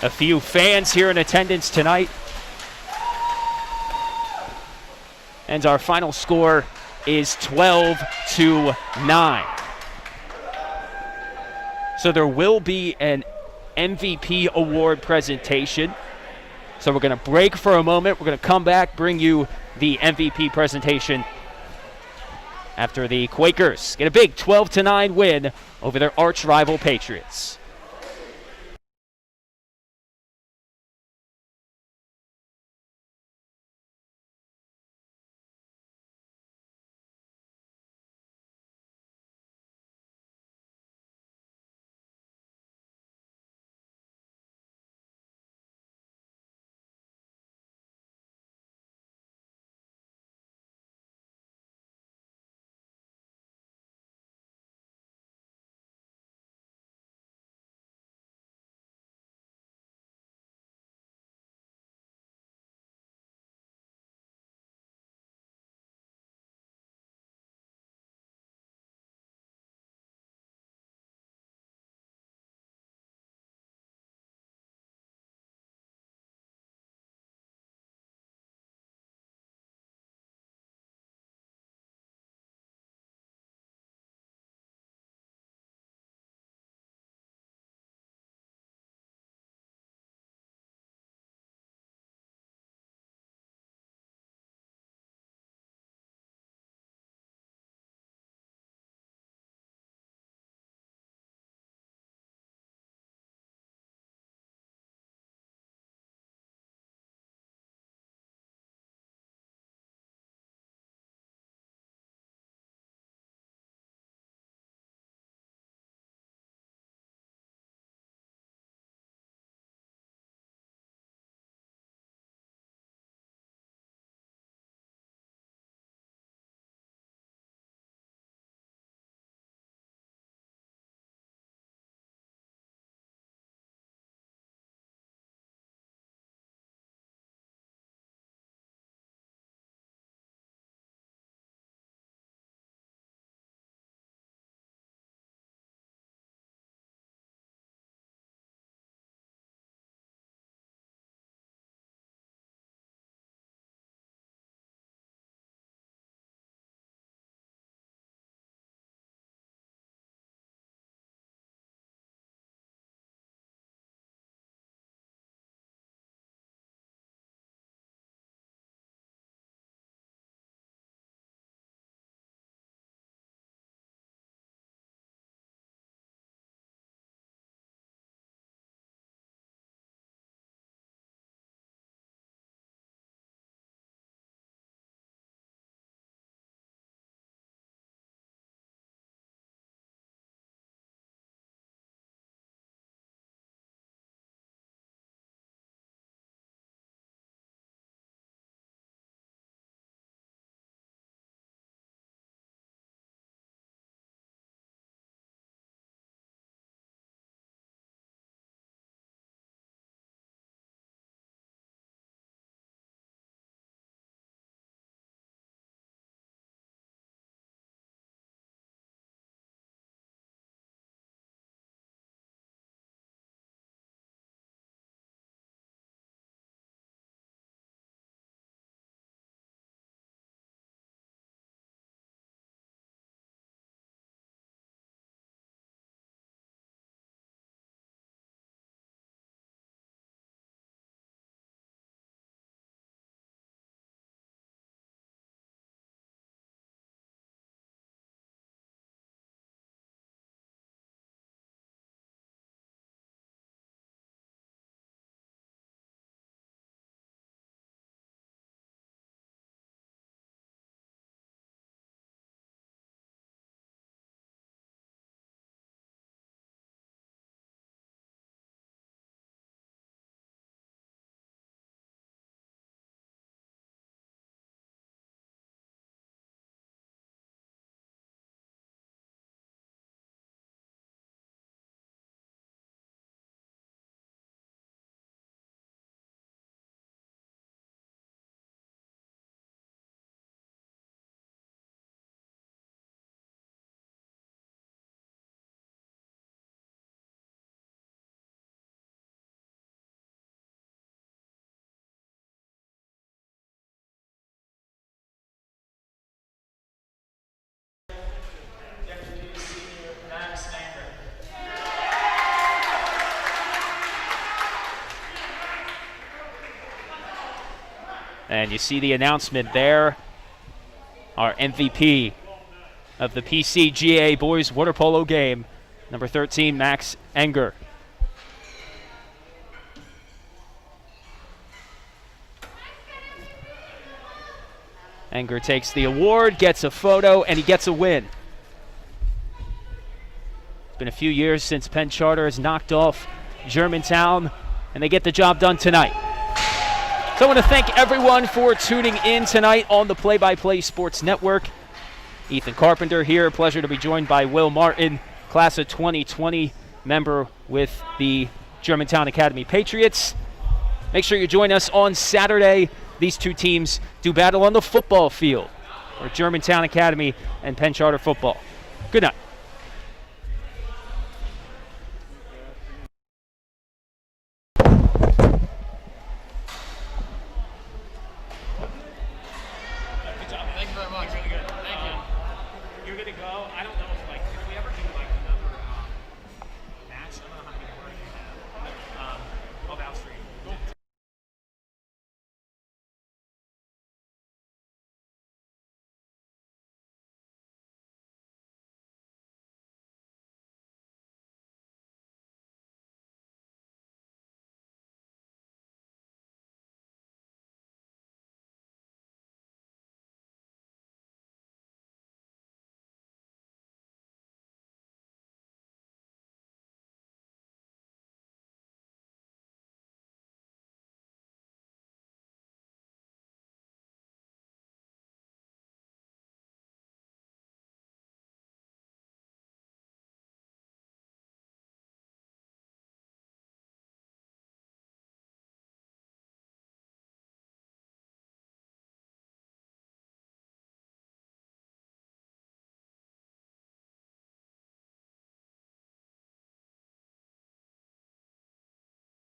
A few fans here in attendance tonight. And our final score is 12-9. So there will be an MVP award presentation. So we're going to break for a moment. We're going to come back, bring you the MVP presentation after the Quakers get a big 12-9 win over their arch rival Patriots. And you see the announcement there. Our MVP of the PCGA Boys Water Polo game, number 13, Max Enger. Enger takes the award, gets a photo, and he gets a win. It's been a few years since Penn Charter has knocked off Germantown, and they get the job done tonight. So I want to thank everyone for tuning in tonight on the Play-by-Play Sports Network. Ethan Carpenter here. Pleasure to be joined by Will Martin, class of 2020, member with the Germantown Academy Patriots. Make sure you join us on Saturday. These two teams do battle on the football field for Germantown Academy and Penn Charter football. Good night.